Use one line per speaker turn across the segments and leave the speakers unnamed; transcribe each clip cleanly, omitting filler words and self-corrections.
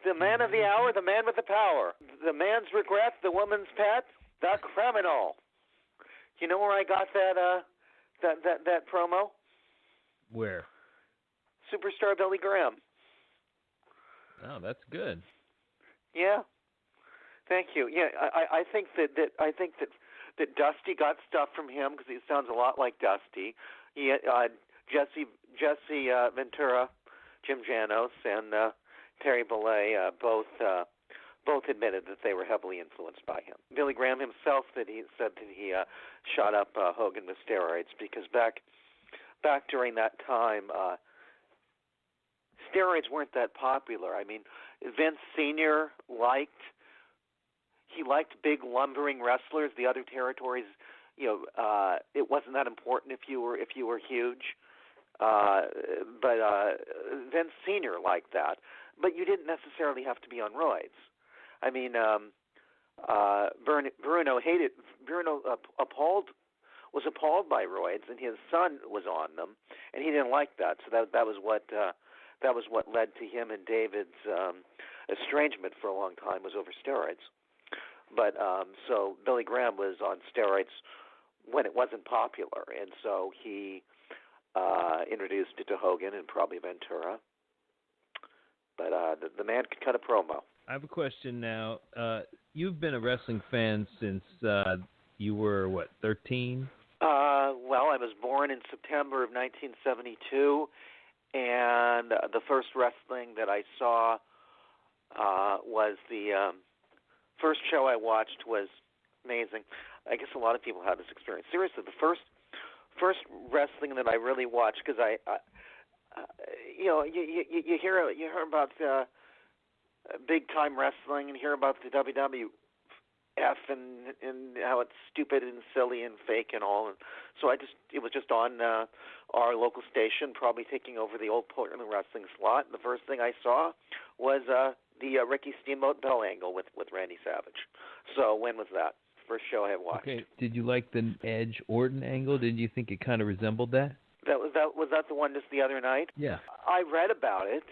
The man of the hour, the man with the power. The man's regret, the woman's pet, the criminal. You know where I got that promo?
Where?
Superstar Billy Graham.
Oh, that's good.
Yeah. Thank you. Yeah, I think that Dusty got stuff from him because he sounds a lot like Dusty. Jesse Ventura, Jim Janos, and Terry Bollea both admitted that they were heavily influenced by him. Billy Graham himself said he shot up Hogan with steroids because back during that time, steroids weren't that popular. I mean, Vince Sr. liked big lumbering wrestlers. The other territories, it wasn't that important if you were huge. But Vince Sr. liked that. But you didn't necessarily have to be on roids. I mean, Bruno was appalled by roids, and his son was on them, and he didn't like that. So that was what led to him and David's estrangement for a long time, was over steroids. But so Billy Graham was on steroids when it wasn't popular, and so he introduced it to Hogan and probably Ventura. But the man could cut a promo.
I have a question now. You've been a wrestling fan since you were, 13?
Well, I was born in September of 1972, and the first wrestling that I saw was the first show I watched was amazing. I guess a lot of people have this experience. Seriously, the first wrestling that I really watched, because you hear about big time wrestling and hear about the WWF and how it's stupid and silly and fake and all. And so it was just on our local station, probably taking over the old Portland wrestling slot. And the first thing I saw was the Ricky Steamboat Bell angle with Randy Savage. So when was that? First show I watched.
Okay. Did you like the Edge Orton angle? Did you think it kind of resembled that?
Was that the one just the other night?
Yeah.
I read about it.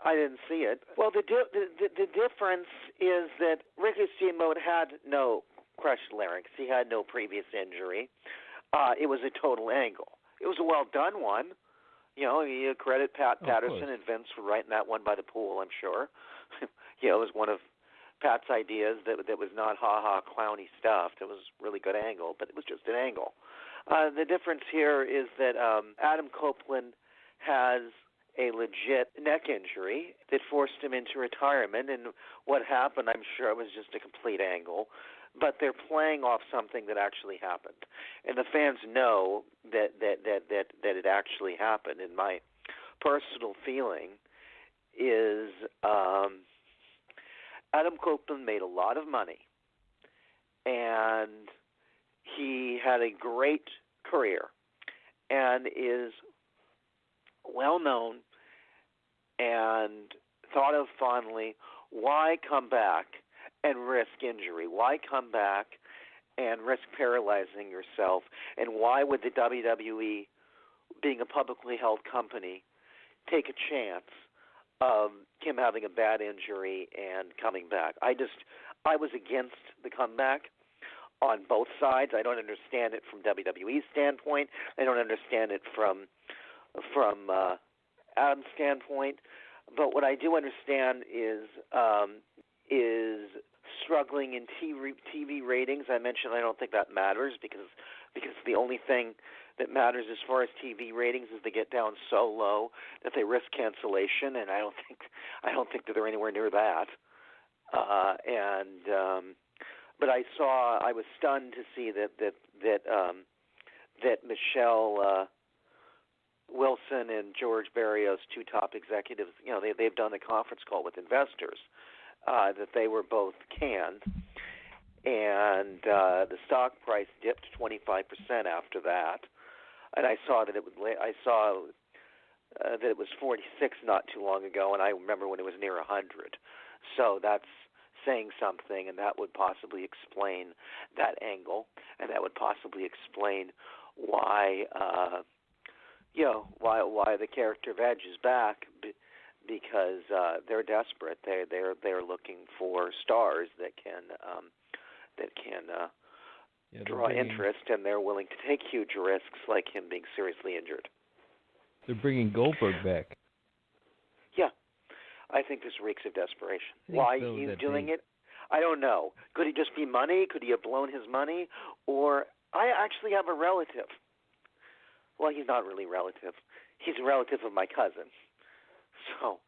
I didn't see it. Well, the difference is that Ricky Steamboat had no crushed larynx. He had no previous injury. It was a total angle. It was a well done one. You credit Pat Patterson and Vince for writing that one by the pool, I'm sure. It was one of Pat's ideas that was not ha-ha clowny stuff. It was a really good angle, but it was just an angle. The difference here is that Adam Copeland has a legit neck injury that forced him into retirement, and what happened, I'm sure, it was just a complete angle. But they're playing off something that actually happened, and the fans know that it actually happened. And my personal feeling is Adam Copeland made a lot of money, and he had a great career and is well known and thought of fondly. Why come back and risk injury? Why come back and risk paralyzing yourself? And why would the WWE, being a publicly held company, take a chance of him having a bad injury and coming back? I was against the comeback on both sides. I don't understand it from WWE's standpoint. I don't understand it from Adam's standpoint. But what I do understand is struggling in TV ratings. I mentioned I don't think that matters because the only thing that matters as far as TV ratings is they get down so low that they risk cancellation, and I don't think that they're anywhere near that. But I was stunned to see that Michelle Wilson and George Barrios, two top executives, they've done a conference call with investors, that they were both canned, and the stock price dipped 25% after that. And I saw that it was 46 not too long ago, and I remember when it was near 100. So that's saying something, and that would possibly explain that angle, and that would possibly explain why the character of Edge is back, because they're desperate. They're looking for stars that can draw interest, and they're willing to take huge risks, like him being seriously injured.
They're bringing Goldberg back.
Yeah, I think this reeks of desperation. Why he's doing it, I don't know. Could it just be money? Could he have blown his money? Or I actually have a relative. Well, he's not really a relative. He's a relative of my cousin. So,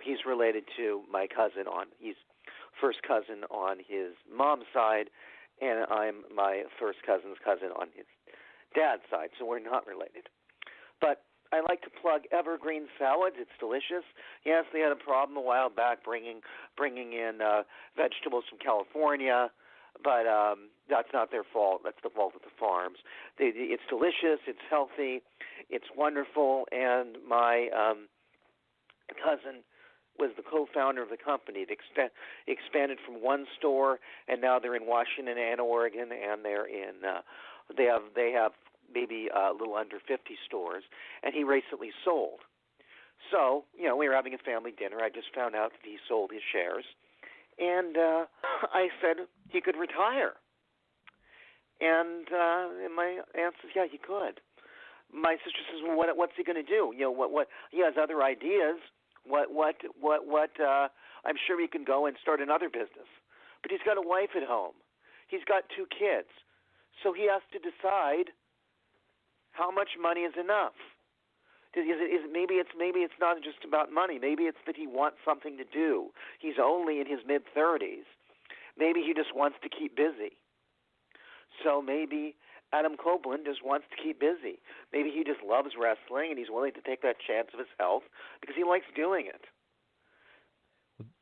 he's related to my cousin he's first cousin on his mom's side, and I'm my first cousin's cousin on his dad's side, so we're not related. But I like to plug Evergreen Salads. It's delicious. Yes, they had a problem a while back bringing in vegetables from California, but that's not their fault. That's the fault of the farms. It's delicious. It's healthy. It's wonderful. And my cousin was the co-founder of the company. It expanded from one store, and now they're in Washington and Oregon, and they're in they have maybe a little under 50 stores, and he recently sold. So, we were having a family dinner. I just found out that he sold his shares, and I said he could retire. And my aunt says, yeah, he could. My sister says, well, what's he going to do? What he has other ideas. I'm sure he can go and start another business. But he's got a wife at home. He's got 2 kids. So he has to decide how much money is enough. Maybe it's not just about money. Maybe it's that he wants something to do. He's only in his mid-30s. Maybe he just wants to keep busy. So maybe Adam Copeland just wants to keep busy. Maybe he just loves wrestling and he's willing to take that chance of his health because he likes doing it.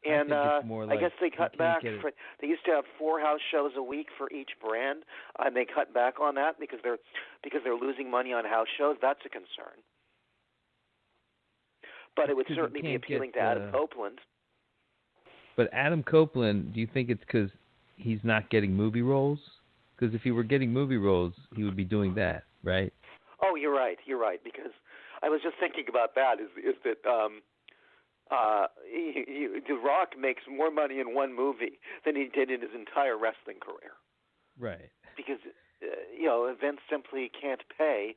And I guess they cut back. They used to have 4 house shows a week for each brand, and they cut back on that because they're losing money on house shows. That's a concern. But it would certainly be appealing to Adam Copeland.
But Adam Copeland, do you think it's because he's not getting movie roles? Because if he were getting movie roles, he would be doing that, right?
Oh, you're right. Because I was just thinking about that. Is that The Rock makes more money in one movie than he did in his entire wrestling career.
Right.
Because Vince simply can't pay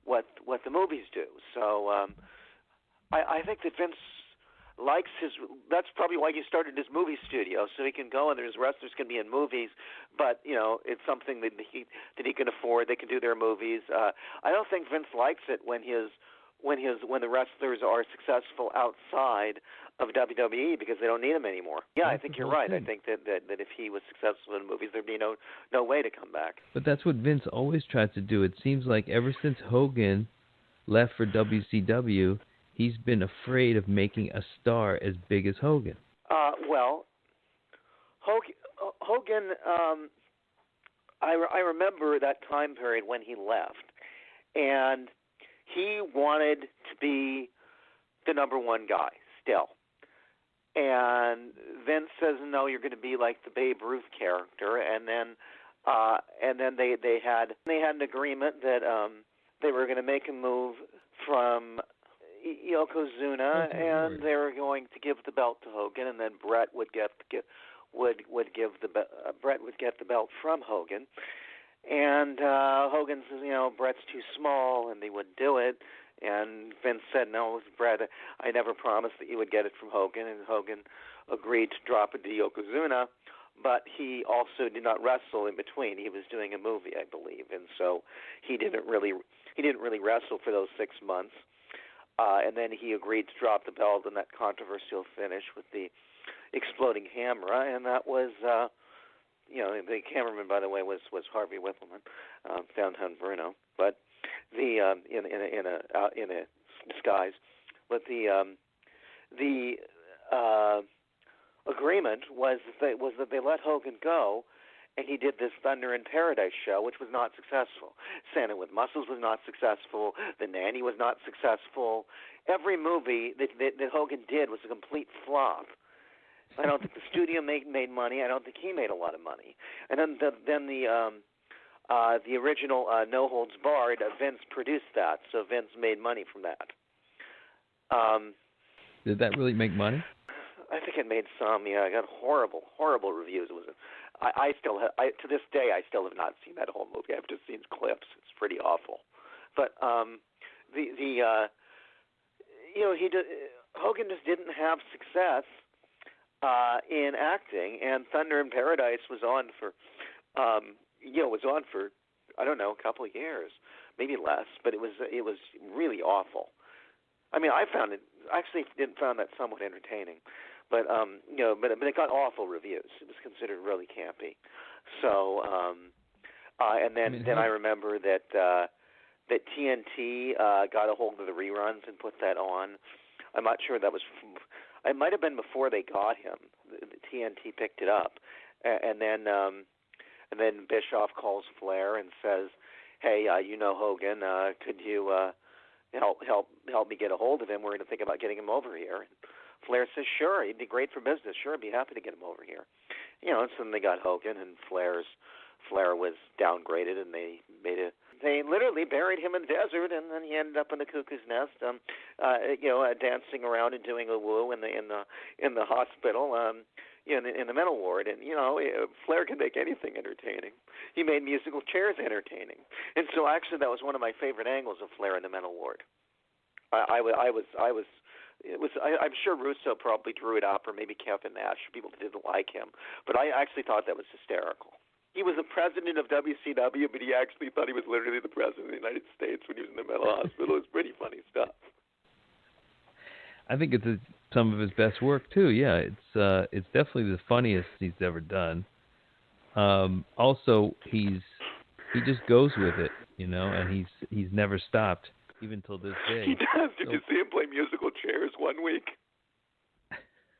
what the movies do. So I think that Vince likes that's probably why he started his movie studio, so he can go and his wrestlers can be in movies, but it's something that he can afford. They can do their movies. I don't think Vince likes it when the wrestlers are successful outside of WWE because they don't need them anymore. Yeah, I think you're right. I think that if he was successful in movies, there'd be no way to come back.
But that's what Vince always tried to do. It seems like ever since Hogan left for WCW, he's been afraid of making a star as big as Hogan.
Well, Hogan, I remember that time period when he left, and he wanted to be the number one guy still. And Vince says, no, you're going to be like the Babe Ruth character. And then they had an agreement that they were going to make a move from Yokozuna, and they were going to give the belt to Hogan, and then Brett would get the belt from Hogan. And Hogan says, Brett's too small, and they wouldn't do it. And Vince said, no, Brett, I never promised that you would get it from Hogan. And Hogan agreed to drop it to Yokozuna, but he also did not wrestle in between. He was doing a movie, I believe, and so he didn't really wrestle for those 6 months. And then he agreed to drop the belt in that controversial finish with the exploding hammer, and that was. The cameraman, by the way, was Harvey Whippleman, downtown Bruno, but the in a disguise. But the agreement was that they let Hogan go, and he did this Thunder in Paradise show, which was not successful. Santa with Muscles was not successful. The Nanny was not successful. Every movie that Hogan did was a complete flop. I don't think the studio made money. I don't think he made a lot of money. And then the original No Holds Barred, Vince produced that, so Vince made money from that.
Did that really make money?
I think it made some. Yeah, I got horrible reviews. It was. I still have. To this day, I still have not seen that whole movie. I've just seen clips. It's pretty awful. But he did. Hogan just didn't have success in acting, and Thunder in Paradise was on for, I don't know, a couple of years, maybe less, but it was really awful. I mean, I actually found that somewhat entertaining, but but it got awful reviews. It was considered really campy. So, and then I remember that TNT got a hold of the reruns and put that on. I'm not sure that was. It might have been before they got him. The TNT picked it up, and then Bischoff calls Flair and says, "Hey, Hogan, could you help me get a hold of him? We're going to think about getting him over here." And Flair says, "Sure, he'd be great for business. Sure, I'd be happy to get him over here." And so then they got Hogan, and Flair was downgraded, and they literally buried him in the desert, and then he ended up in the cuckoo's nest, dancing around and doing a woo in the hospital, in the mental ward. And Flair can make anything entertaining. He made musical chairs entertaining, and so actually that was one of my favorite angles of Flair in the mental ward. I'm sure Russo probably drew it up, or maybe Kevin Nash, people that didn't like him, but I actually thought that was hysterical. He was the president of WCW, but he actually thought he was literally the president of the United States when he was in the mental hospital. It was pretty funny stuff.
I think it's some of his best work too. Yeah, it's definitely the funniest he's ever done. Also, he just goes with it, and he's never stopped even till this day.
He does. Did you see him play musical chairs one week?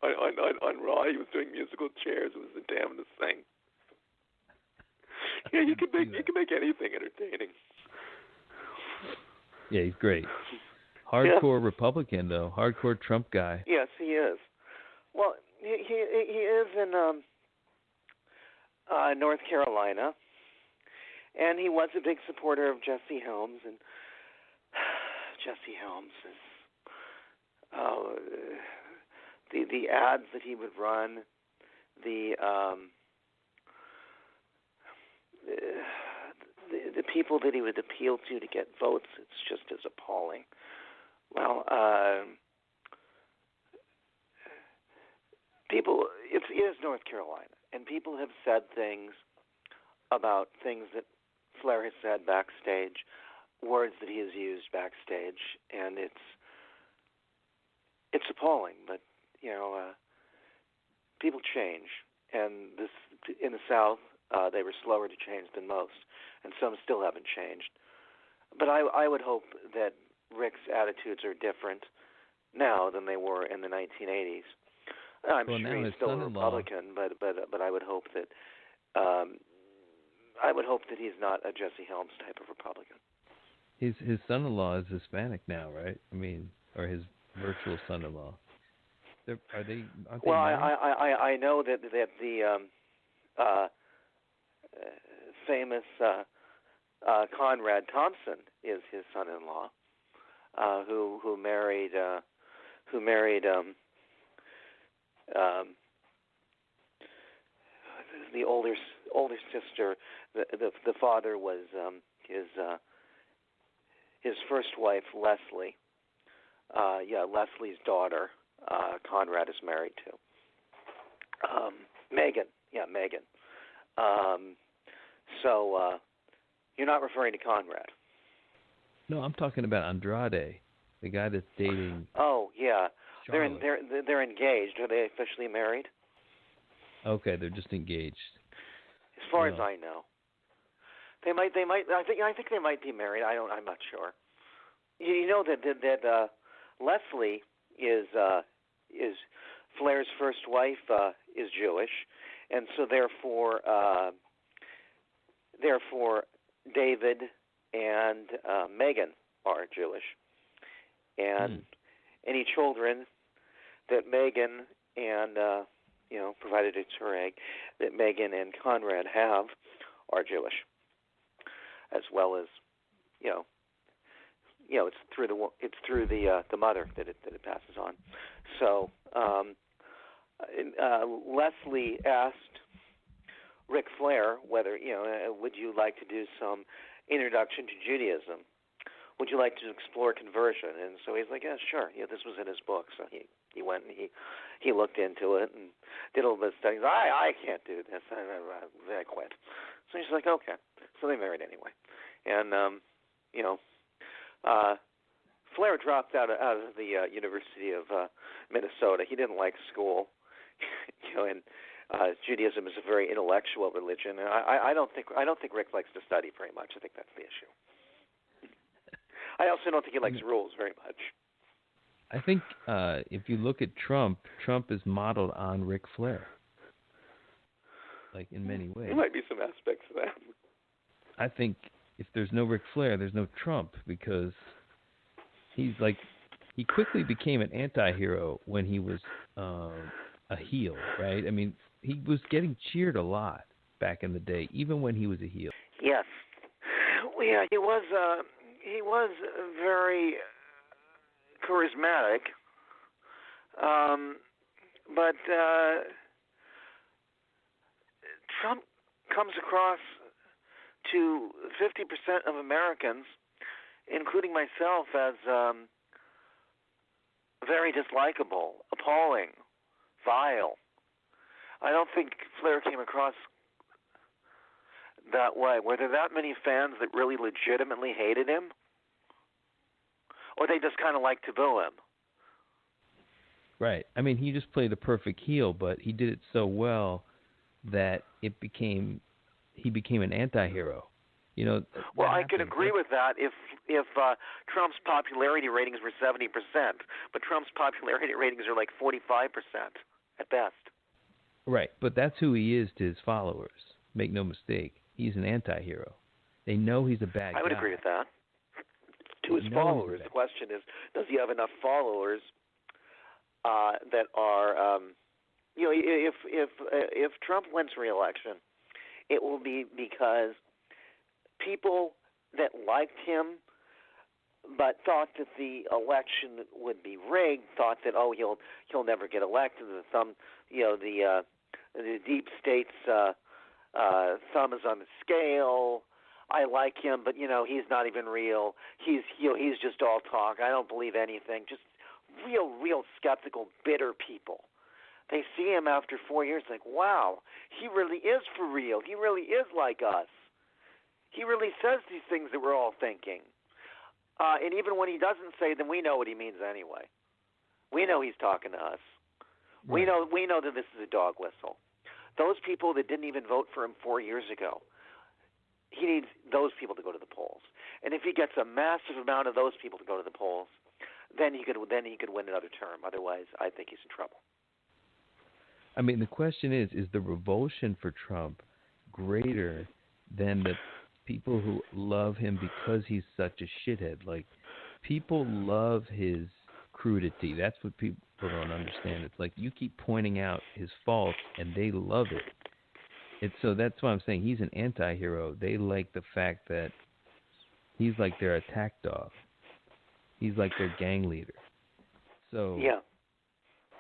On Raw, he was doing musical chairs. It was the damnedest thing. Yeah, you can make anything entertaining.
Yeah, he's great. Hardcore Republican, though. Hardcore Trump guy.
Yes, he is. Well, he is in North Carolina, and he was a big supporter of Jesse Helms, and Jesse Helms is the ads that he would run, the people that he would appeal to get votes, it's just as appalling. Well, it is North Carolina, and people have said things about things that Flair has said backstage, words that he has used backstage, and it's appalling. But people change, and this in the South. They were slower to change than most, and some still haven't changed. But I would hope that Rick's attitudes are different now than they were in the 1980s. I'm sure he's still a Republican, but I would hope that he's not a Jesse Helms type of Republican.
His son-in-law is Hispanic now, right? I mean, or his virtual son-in-law. Aren't they?
Well, I know that the famous Conrad Thompson is his son-in-law, who married the older sister. The father was his first wife, Leslie. Leslie's daughter, Conrad is married to. Megan. Yeah, Megan. So you're not referring to Conrad?
No, I'm talking about Andrade, the guy that's dating.
Oh yeah,
Charlotte.
they're engaged. Are they officially married?
Okay, they're just engaged.
As far as I know, they might. I think they might be married. I'm not sure. You know that Leslie is Flair's first wife is Jewish, and so therefore David and Megan are Jewish, and any children that Megan and provided it's her egg, that Megan and Conrad have are Jewish, as well as it's through the mother that it passes on. So Leslie asked Ric Flair whether would you like to do some introduction to Judaism? Would you like to explore conversion? And so he's like, yeah, sure. This was in his book, so he went and he looked into it and did a little bit of studies. I can't do this. I quit. So he's like, okay. So they married anyway, and Flair dropped out of the University of Minnesota. He didn't like school, and Judaism is a very intellectual religion. And I don't think Rick likes to study very much. I think that's the issue. I also don't think he likes rules very much.
I think if you look at Trump is modeled on Ric Flair, like in many ways.
There might be some aspects of that.
I think if there's no Ric Flair, there's no Trump, because he quickly became an anti-hero when he was a heel, right? I mean, he was getting cheered a lot back in the day, even when he was a heel.
Yes. Well, yeah, he was very charismatic, but Trump comes across to 50% of Americans, including myself, as very dislikable, appalling, vile. I don't think Flair came across that way. Were there that many fans that really legitimately hated him? Or they just kind of liked to boo him?
Right. I mean, he just played a perfect heel, but he did it so well that he became an anti-hero.
Well, I could agree with that if Trump's popularity ratings were 70%, but Trump's popularity ratings are like 45% at best.
Right, but that's who he is to his followers. Make no mistake. He's an anti-hero. They know he's a bad guy.
I would agree with that. To his followers, the question is, does he have enough followers that are, if Trump wins re-election, it will be because people that liked him but thought that the election would be rigged, thought that he'll never get elected. The deep state's thumb is on the scale. I like him, but he's not even real. He's just all talk. I don't believe anything. Just real skeptical, bitter people. They see him after 4 years, like, wow, he really is for real. He really is like us. He really says these things that we're all thinking. And even when he doesn't say them, we know what he means anyway. We know he's talking to us. Right. We know that this is a dog whistle. Those people that didn't even vote for him 4 years ago, he needs those people to go to the polls. And if he gets a massive amount of those people to go to the polls, then he could win another term. Otherwise, I think he's in trouble.
I mean, the question is the revulsion for Trump greater than the people who love him because he's such a shithead? Like, people love his crudity. That's what people don't understand. It's like you keep pointing out his faults, and they love it. So that's why I'm saying he's an anti-hero. They like the fact that he's like their attack dog. He's like their gang leader. So
yeah.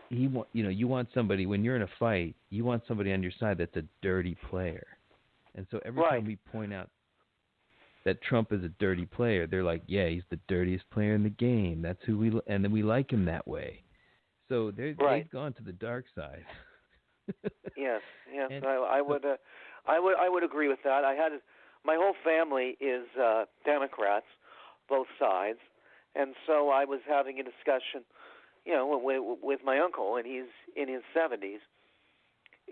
You want somebody, when you're in a fight, you want somebody on your side that's a dirty player. And so every time we point out that Trump is a dirty player, they're like, yeah, he's the dirtiest player in the game. That's who and then we like him that way. So they've gone to the dark side.
Yes. And I would agree with that. My whole family is Democrats, both sides, and so I was having a discussion, with my uncle, and he's in his 70s.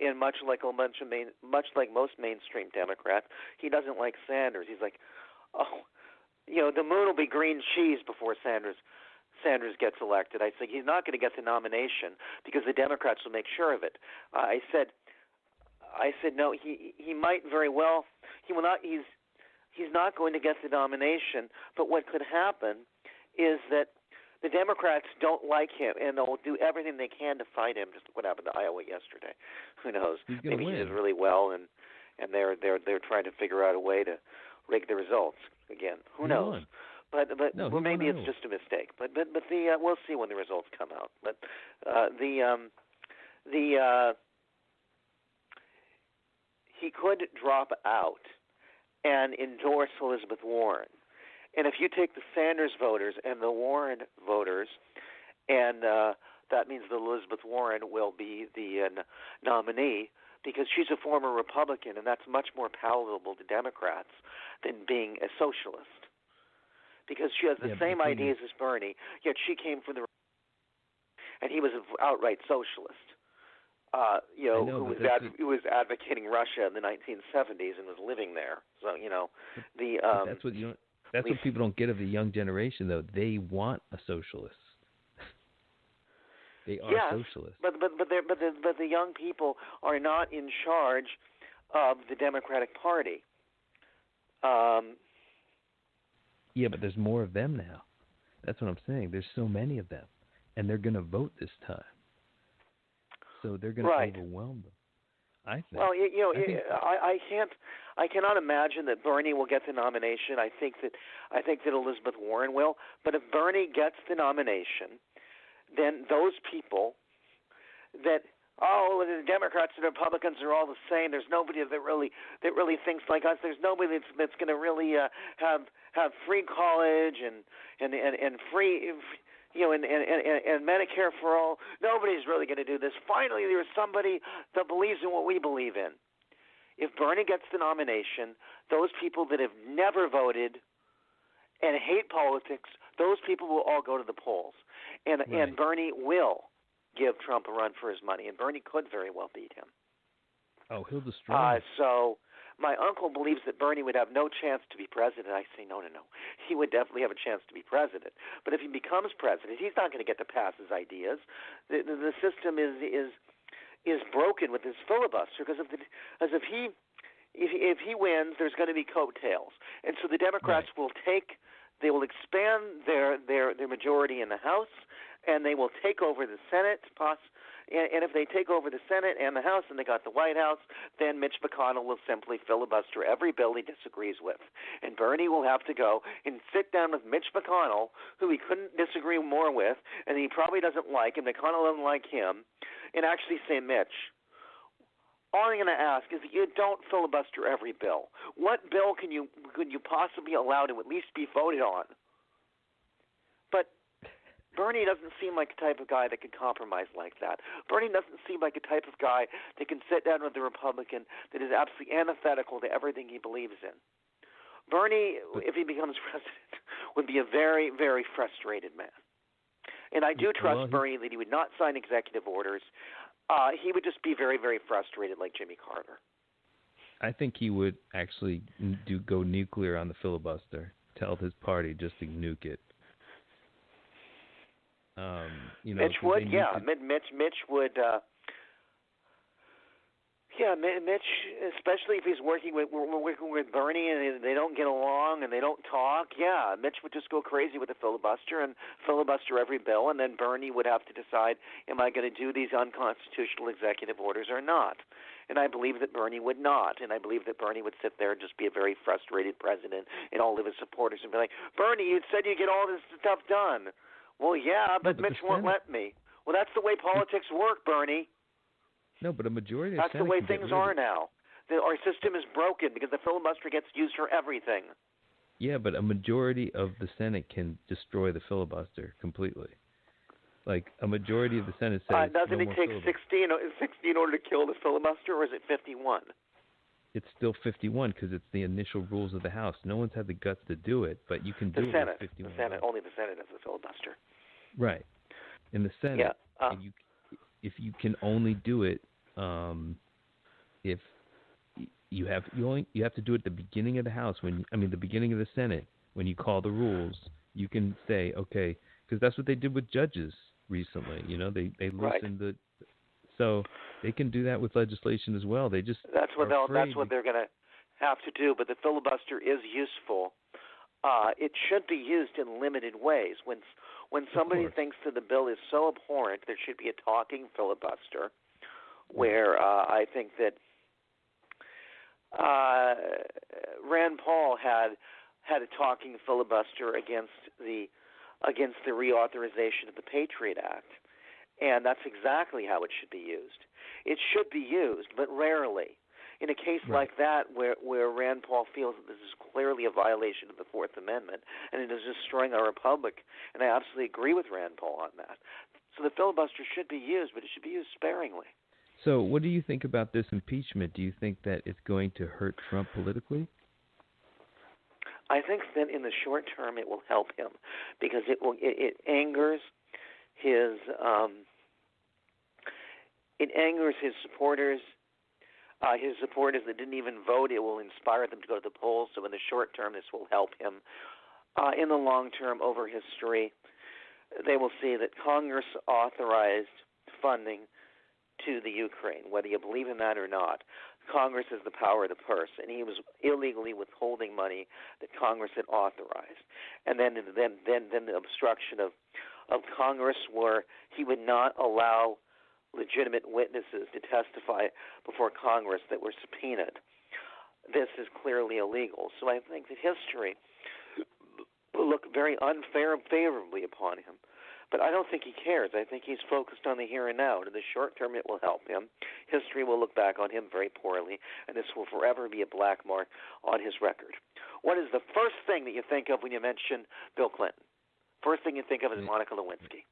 And much like most mainstream Democrats, he doesn't like Sanders. He's like, the moon will be green cheese before Sanders gets elected. I think he's not going to get the nomination because the Democrats will make sure of it. I said no. He might very well. He will not. He's not going to get the nomination. But what could happen is that the Democrats don't like him, and they'll do everything they can to fight him. Just what happened to Iowa yesterday. Who knows? Maybe he did really well, and they're trying to figure out a way to rig the results again. Who knows?
No,
well,
he
maybe
won
it's
Iowa.
just a mistake. But we'll see when the results come out. But he could drop out and endorse Elizabeth Warren. And if you take the Sanders voters and the Warren voters, and that means that Elizabeth Warren will be the nominee because she's a former Republican, and that's much more palatable to Democrats than being a socialist. Because she has the same ideas as Bernie, yet she came from the and he was an outright socialist. Who was advocating Russia in the 1970s and was living there. So
that's what That's what people don't get of the young generation, though. They want a socialist. They are socialists.
But the young people are not in charge of the Democratic Party.
Yeah, but there's more of them now. That's what I'm saying. There's so many of them, and they're going to vote this time. So they're going to overwhelm them. I think.
Well, I cannot imagine that Bernie will get the nomination. I think that Elizabeth Warren will. But if Bernie gets the nomination, then those people that the Democrats and Republicans are all the same. There's nobody that really thinks like us. There's nobody that's going to really have free college and free. And Medicare for all. Nobody's really going to do this. Finally, there's somebody that believes in what we believe in. If Bernie gets the nomination, those people that have never voted and hate politics, those people will all go to the polls. And Bernie will give Trump a run for his money, and Bernie could very well beat him.
Oh, he'll destroy him.
So my uncle believes that Bernie would have no chance to be president. I say, no. He would definitely have a chance to be president. But if he becomes president, he's not going to get to pass his ideas. The system is broken with his filibuster because if he wins, there's going to be coattails, and so the Democrats will expand their majority in the House, and they will take over the Senate. And if they take over the Senate and the House and they got the White House, then Mitch McConnell will simply filibuster every bill he disagrees with. And Bernie will have to go and sit down with Mitch McConnell, who he couldn't disagree more with, and he probably doesn't like, and McConnell doesn't like him, and actually say, Mitch, all I'm going to ask is that you don't filibuster every bill. What bill could you possibly allow to at least be voted on? But Bernie doesn't seem like the type of guy that can compromise like that. Bernie doesn't seem like a type of guy that can sit down with a Republican that is absolutely antithetical to everything he believes in. Bernie, if he becomes president, would be a very, very frustrated man. And I do trust Bernie that he would not sign executive orders. He would just be very, very frustrated like Jimmy Carter.
I think he would actually go nuclear on the filibuster, tell his party just to nuke it. Mitch would, Mitch would, Mitch, especially if he's working with Bernie and they don't get along and they don't talk. Yeah, Mitch would just go crazy with the filibuster and filibuster every bill, and then Bernie would have to decide: am I going to do these unconstitutional executive orders or not? And I believe that Bernie would not, and I believe that Bernie would sit there and just be a very frustrated president, and all of his supporters would be like, "Bernie, you said you'd get all this stuff done." Well, yeah, but Mitch won't let me. Well, that's the way politics work, Bernie. No, but a majority of
That's the way things are now. Our system is broken because the filibuster gets used for everything.
Yeah, but a majority of the Senate can destroy the filibuster completely. Like, a majority of the Senate says
doesn't it take 60 in order to kill the filibuster, or is it 51?
It's still 51 because it's the initial rules of the House. No one's had the guts to do it, but you can do it with 51.
Only the Senate has the filibuster.
Right. In the Senate, if you can only do it, if you have to do it at the beginning of the House the beginning of the Senate, when you call the rules, you can say, okay, because that's what they did with judges recently. They loosened so they can do that with legislation as well. That's what
they're going to have to do. But the filibuster is useful. It should be used in limited ways. When somebody thinks that the bill is so abhorrent, there should be a talking filibuster, where I think that Rand Paul had had a talking filibuster against the reauthorization of the Patriot Act, and that's exactly how it should be used. It should be used, but rarely. In a case like that, where Rand Paul feels that this is clearly a violation of the Fourth Amendment and it is destroying our republic, and I absolutely agree with Rand Paul on that. So the filibuster should be used, but it should be used sparingly.
So what do you think about this impeachment? Do you think that it's going to hurt Trump politically?
I think that in the short term it will help him because it angers his supporters. His supporters that didn't even vote, it will inspire them to go to the polls. So in the short term, this will help him. In the long term, over history, they will see that Congress authorized funding to the Ukraine, whether you believe in that or not. Congress has the power of the purse, and he was illegally withholding money that Congress had authorized. And then the obstruction of Congress, where he would not allow legitimate witnesses to testify before Congress that were subpoenaed. This is clearly illegal. So I think that history will look very unfavorably upon him. But I don't think he cares. I think he's focused on the here and now. In the short term, it will help him. History will look back on him very poorly, and this will forever be a black mark on his record. What is the first thing that you think of when you mention Bill Clinton? First thing you think of is Monica Lewinsky.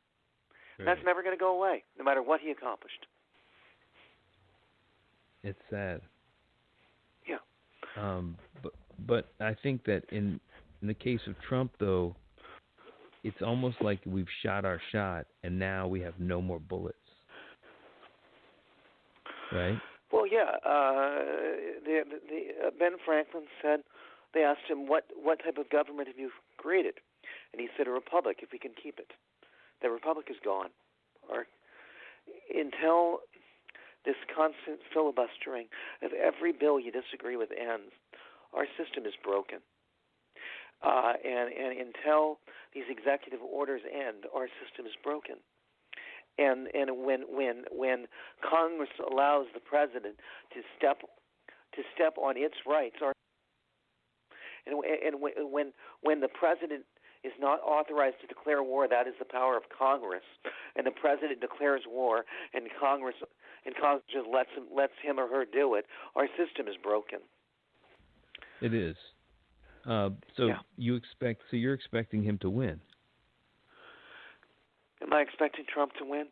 That's never going to go away, no matter what he accomplished.
It's sad.
Yeah.
But I think that in the case of Trump, though, it's almost like we've shot our shot, and now we have no more bullets. Right?
Well, yeah. Ben Franklin said, they asked him, what type of government have you created? And he said, a republic, if we can keep it. The republic is gone. Or until this constant filibustering of every bill you disagree with ends, our system is broken. And until these executive orders end, our system is broken. And when Congress allows the president to step on its rights, and when the president is not authorized to declare war, that is the power of Congress, and the president declares war, and Congress just lets him or her do it, our system is broken.
It is. You're expecting him to win?
Am I expecting Trump to win?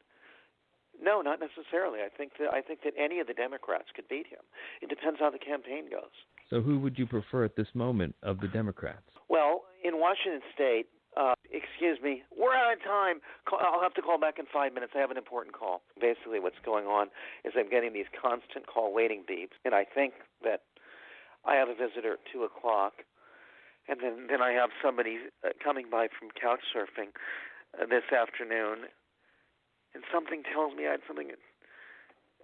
No, not necessarily. I think that any of the Democrats could beat him. It depends how the campaign goes.
So who would you prefer at this moment of the Democrats?
Well, in Washington State, excuse me, we're out of time. I'll have to call back in 5 minutes. I have an important call. Basically what's going on is I'm getting these constant call waiting beeps, and I think that I have a visitor at 2 o'clock, and then I have somebody coming by from couch surfing this afternoon, and something tells me I had something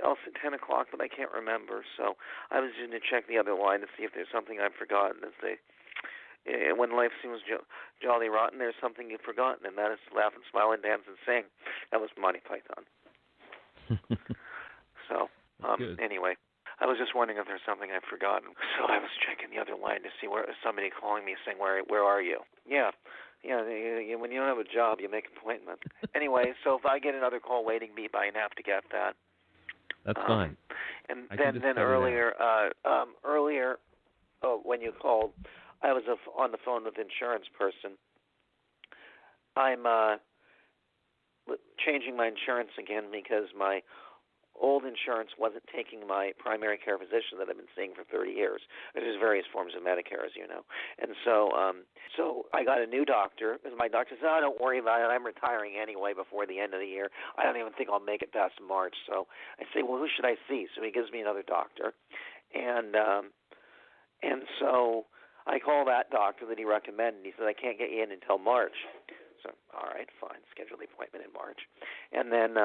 else at 10 o'clock that I can't remember. So I was just going to check the other line to see if there's something I've forgotten. When life seems jolly rotten, there's something you've forgotten, and that is to laugh and smile and dance and sing. That was Monty Python. So anyway, I was just wondering if there's something I've forgotten. So I was checking the other line to see where somebody calling me saying, where are you? Yeah. When you don't have a job, you make appointments. Anyway, so if I get another call waiting beep, I have to get that.
That's fine.
And then earlier, when you called, I was on the phone with an insurance person. I'm changing my insurance again because my old insurance wasn't taking my primary care physician that I've been seeing for 30 years. There's various forms of Medicare, as you know. And so I got a new doctor. My doctor said, don't worry about it. I'm retiring anyway before the end of the year. I don't even think I'll make it past March. So I say, well, who should I see? So he gives me another doctor. And so I call that doctor that he recommended. He said, I can't get you in until March. So, all right, fine. Schedule the appointment in March. And then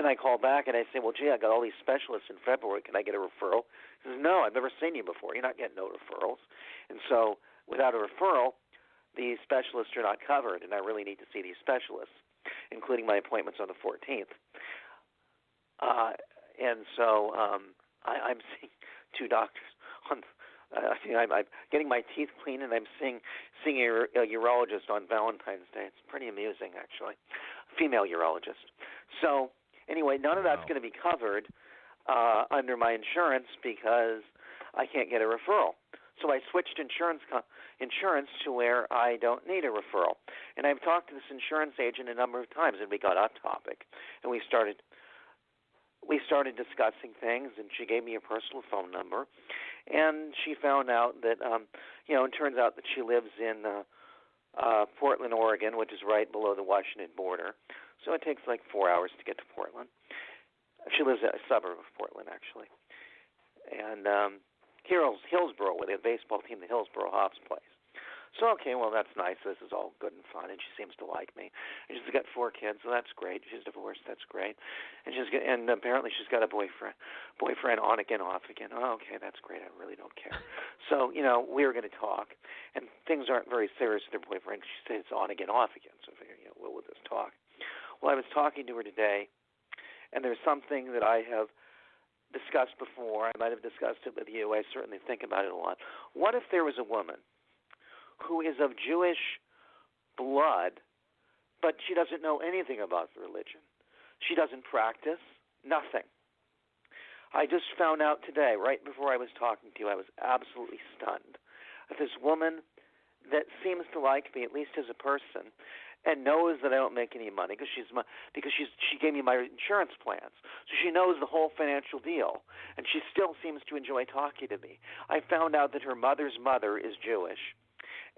I call back and I say, well, gee, I got all these specialists in February. Can I get a referral? He says, no, I've never seen you before. You're not getting no referrals. And so without a referral, these specialists are not covered, and I really need to see these specialists, including my appointments on the 14th. And so I'm seeing two doctors I'm getting my teeth cleaned, and I'm seeing a urologist on Valentine's Day. It's pretty amusing, actually, female urologist. So anyway, none of that's going to be covered under my insurance because I can't get a referral. So I switched insurance to where I don't need a referral. And I've talked to this insurance agent a number of times, and we got off topic, and we started discussing things, and she gave me a personal phone number, and she found out that, it turns out that she lives in Portland, Oregon, which is right below the Washington border. So it takes like 4 hours to get to Portland. She lives in a suburb of Portland, actually. And Hillsborough, where they have a baseball team, the Hillsborough Hops plays. So, okay, well, that's nice. This is all good and fun, and she seems to like me. And she's got 4 kids, so that's great. She's divorced, that's great. And apparently she's got a boyfriend on again, off again. Oh, okay, that's great. I really don't care. So, we were going to talk, and things aren't very serious with her boyfriend. She said it's on again, off again. So I figured, we'll just talk. Well, I was talking to her today, and there's something that I have discussed before. I might have discussed it with you. I certainly think about it a lot. What if there was a woman who is of Jewish blood, but she doesn't know anything about the religion? She doesn't practice, nothing. I just found out today, right before I was talking to you, I was absolutely stunned at this woman that seems to like me, at least as a person, and knows that I don't make any money because she gave me my insurance plans. So she knows the whole financial deal, and she still seems to enjoy talking to me. I found out that her mother's mother is Jewish,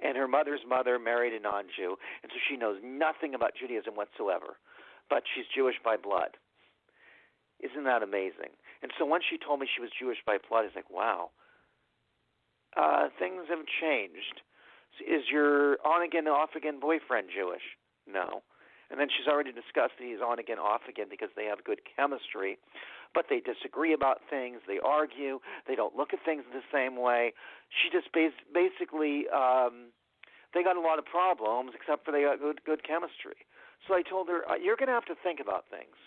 and her mother's mother married a non-Jew, and so she knows nothing about Judaism whatsoever, but she's Jewish by blood. Isn't that amazing? And so once she told me she was Jewish by blood, it's like, wow, things have changed. Is your on-again, off-again boyfriend Jewish? No. And then she's already discussed that he's on-again, off-again because they have good chemistry, but they disagree about things, they argue, they don't look at things the same way. She just basically, they got a lot of problems, except for they got good chemistry. So I told her, you're going to have to think about things.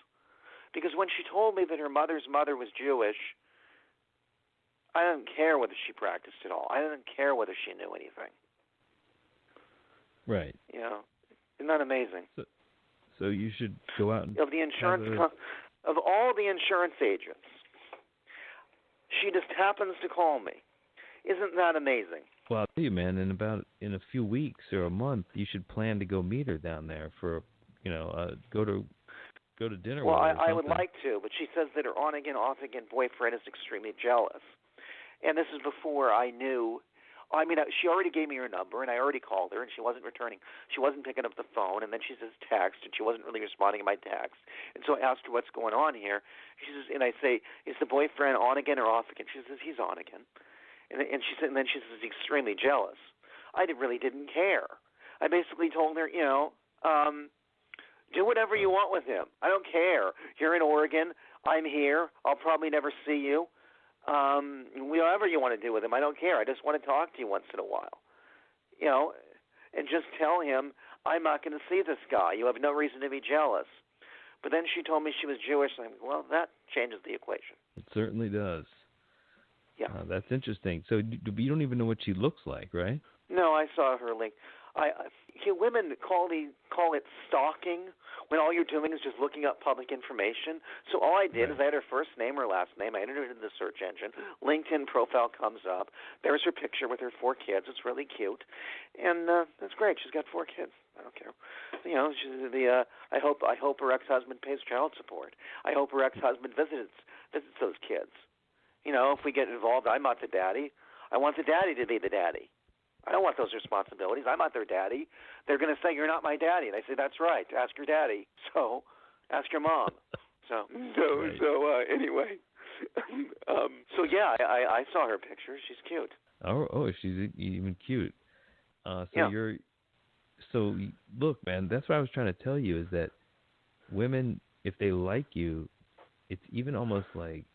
Because when she told me that her mother's mother was Jewish, I didn't care whether she practiced at all. I didn't care whether she knew anything.
Right.
Isn't that amazing?
So you should go out and
of all the insurance agents, she just happens to call me. Isn't that amazing?
Well, I'll tell you, man. In a few weeks or a month, you should plan to go meet her down there for, go to dinner.
Well,
with her or
I would like to, but she says that her on-again, off-again boyfriend is extremely jealous, and this is before I knew. I mean, she already gave me her number, and I already called her, and she wasn't returning. She wasn't picking up the phone, and then she says text, and she wasn't really responding to my text. And so I asked her what's going on here. She says, and I say, is the boyfriend on again or off again? She says, he's on again. And then she says, he's extremely jealous. I really didn't care. I basically told her, do whatever you want with him. I don't care. You're in Oregon. I'm here. I'll probably never see you. Whatever you want to do with him, I don't care. I just want to talk to you once in a while, and just tell him I'm not going to see this guy. You have no reason to be jealous. But then she told me she was Jewish, and I'm like, well, that changes the equation.
It certainly does.
Yeah.
That's interesting. So you don't even know what she looks like, right?
No, I saw her link. Women call it stalking when all you're doing is just looking up public information. So all I did is I had her first name, her last name. I entered it into the search engine. LinkedIn profile comes up. There's her picture with her 4 kids. It's really cute, and that's great. She's got 4 kids. I don't care. I hope her ex-husband pays child support. I hope her ex-husband visits those kids. If we get involved, I'm not the daddy. I want the daddy to be the daddy. I don't want those responsibilities. I'm not their daddy. They're going to say, you're not my daddy. And I say, that's right. Ask your daddy. So ask your mom. Anyway. I saw her picture. She's cute.
Oh, she's even cute.
Yeah.
So look, man, that's what I was trying to tell you is that women, if they like you, it's even almost like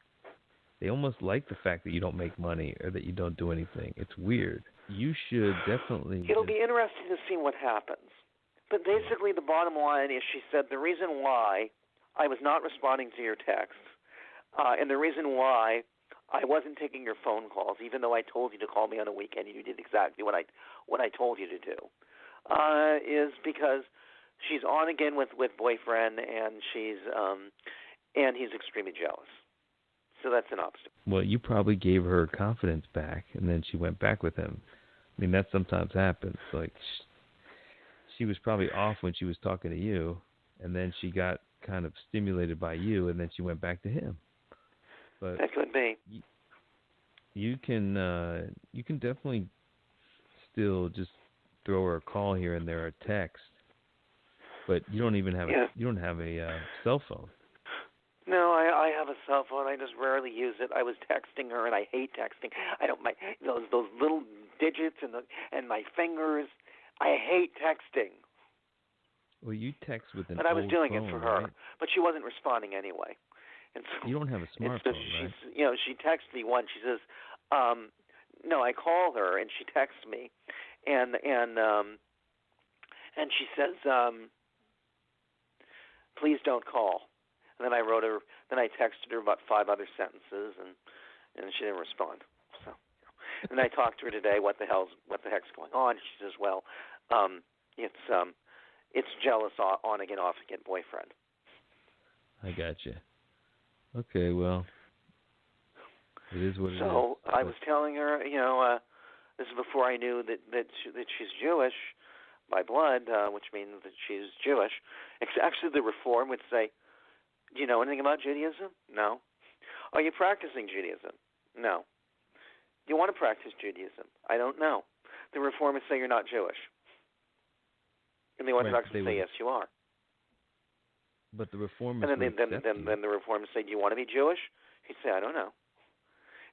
they almost like the fact that you don't make money or that you don't do anything. It's weird. You should definitely.
It'll be interesting to see what happens. But basically, the bottom line is she said the reason why I was not responding to your texts and the reason why I wasn't taking your phone calls, even though I told you to call me on a weekend. You did exactly what I told you to do. Is because she's on again with boyfriend, and and he's extremely jealous. So that's an obstacle.
Well, you probably gave her confidence back, and then she went back with him. I mean, that sometimes happens. Like, she was probably off when she was talking to you, and then she got kind of stimulated by you, and then she went back to him. But
that could be.
You can definitely still just throw her a call here and there, or text. But you don't even have a cell phone.
No, I have a cell phone. I just rarely use it. I was texting her, and I hate texting. I don't my those little digits and my fingers. I hate texting.
Well, you text with an
But I was
old
doing
phone,
it for her,
right?
but she wasn't responding anyway. And so
you don't have a smartphone, right?
She texts me once. She says, "No," I call her, and she texts me, and she says, "Please don't call." And then I texted her about 5 other sentences, and she didn't respond. So, and I talked to her today. What the heck's going on? She says, "Well, it's jealous on again, off again boyfriend."
I gotcha. Okay, well, it is what it is.
So I was telling her, this is before I knew that she's Jewish by blood, which means that she's Jewish. Actually, the Reform would say, "Do you know anything about Judaism?" No. "Are you practicing Judaism?" No. "Do you want to practice Judaism?" "I don't know." The Reform would say, "You're not Jewish." And the Orthodox would say, "Yes, you are."
But the Reformers
And then the Reformers say, "Do you want to be Jewish?" He'd say, "I don't know."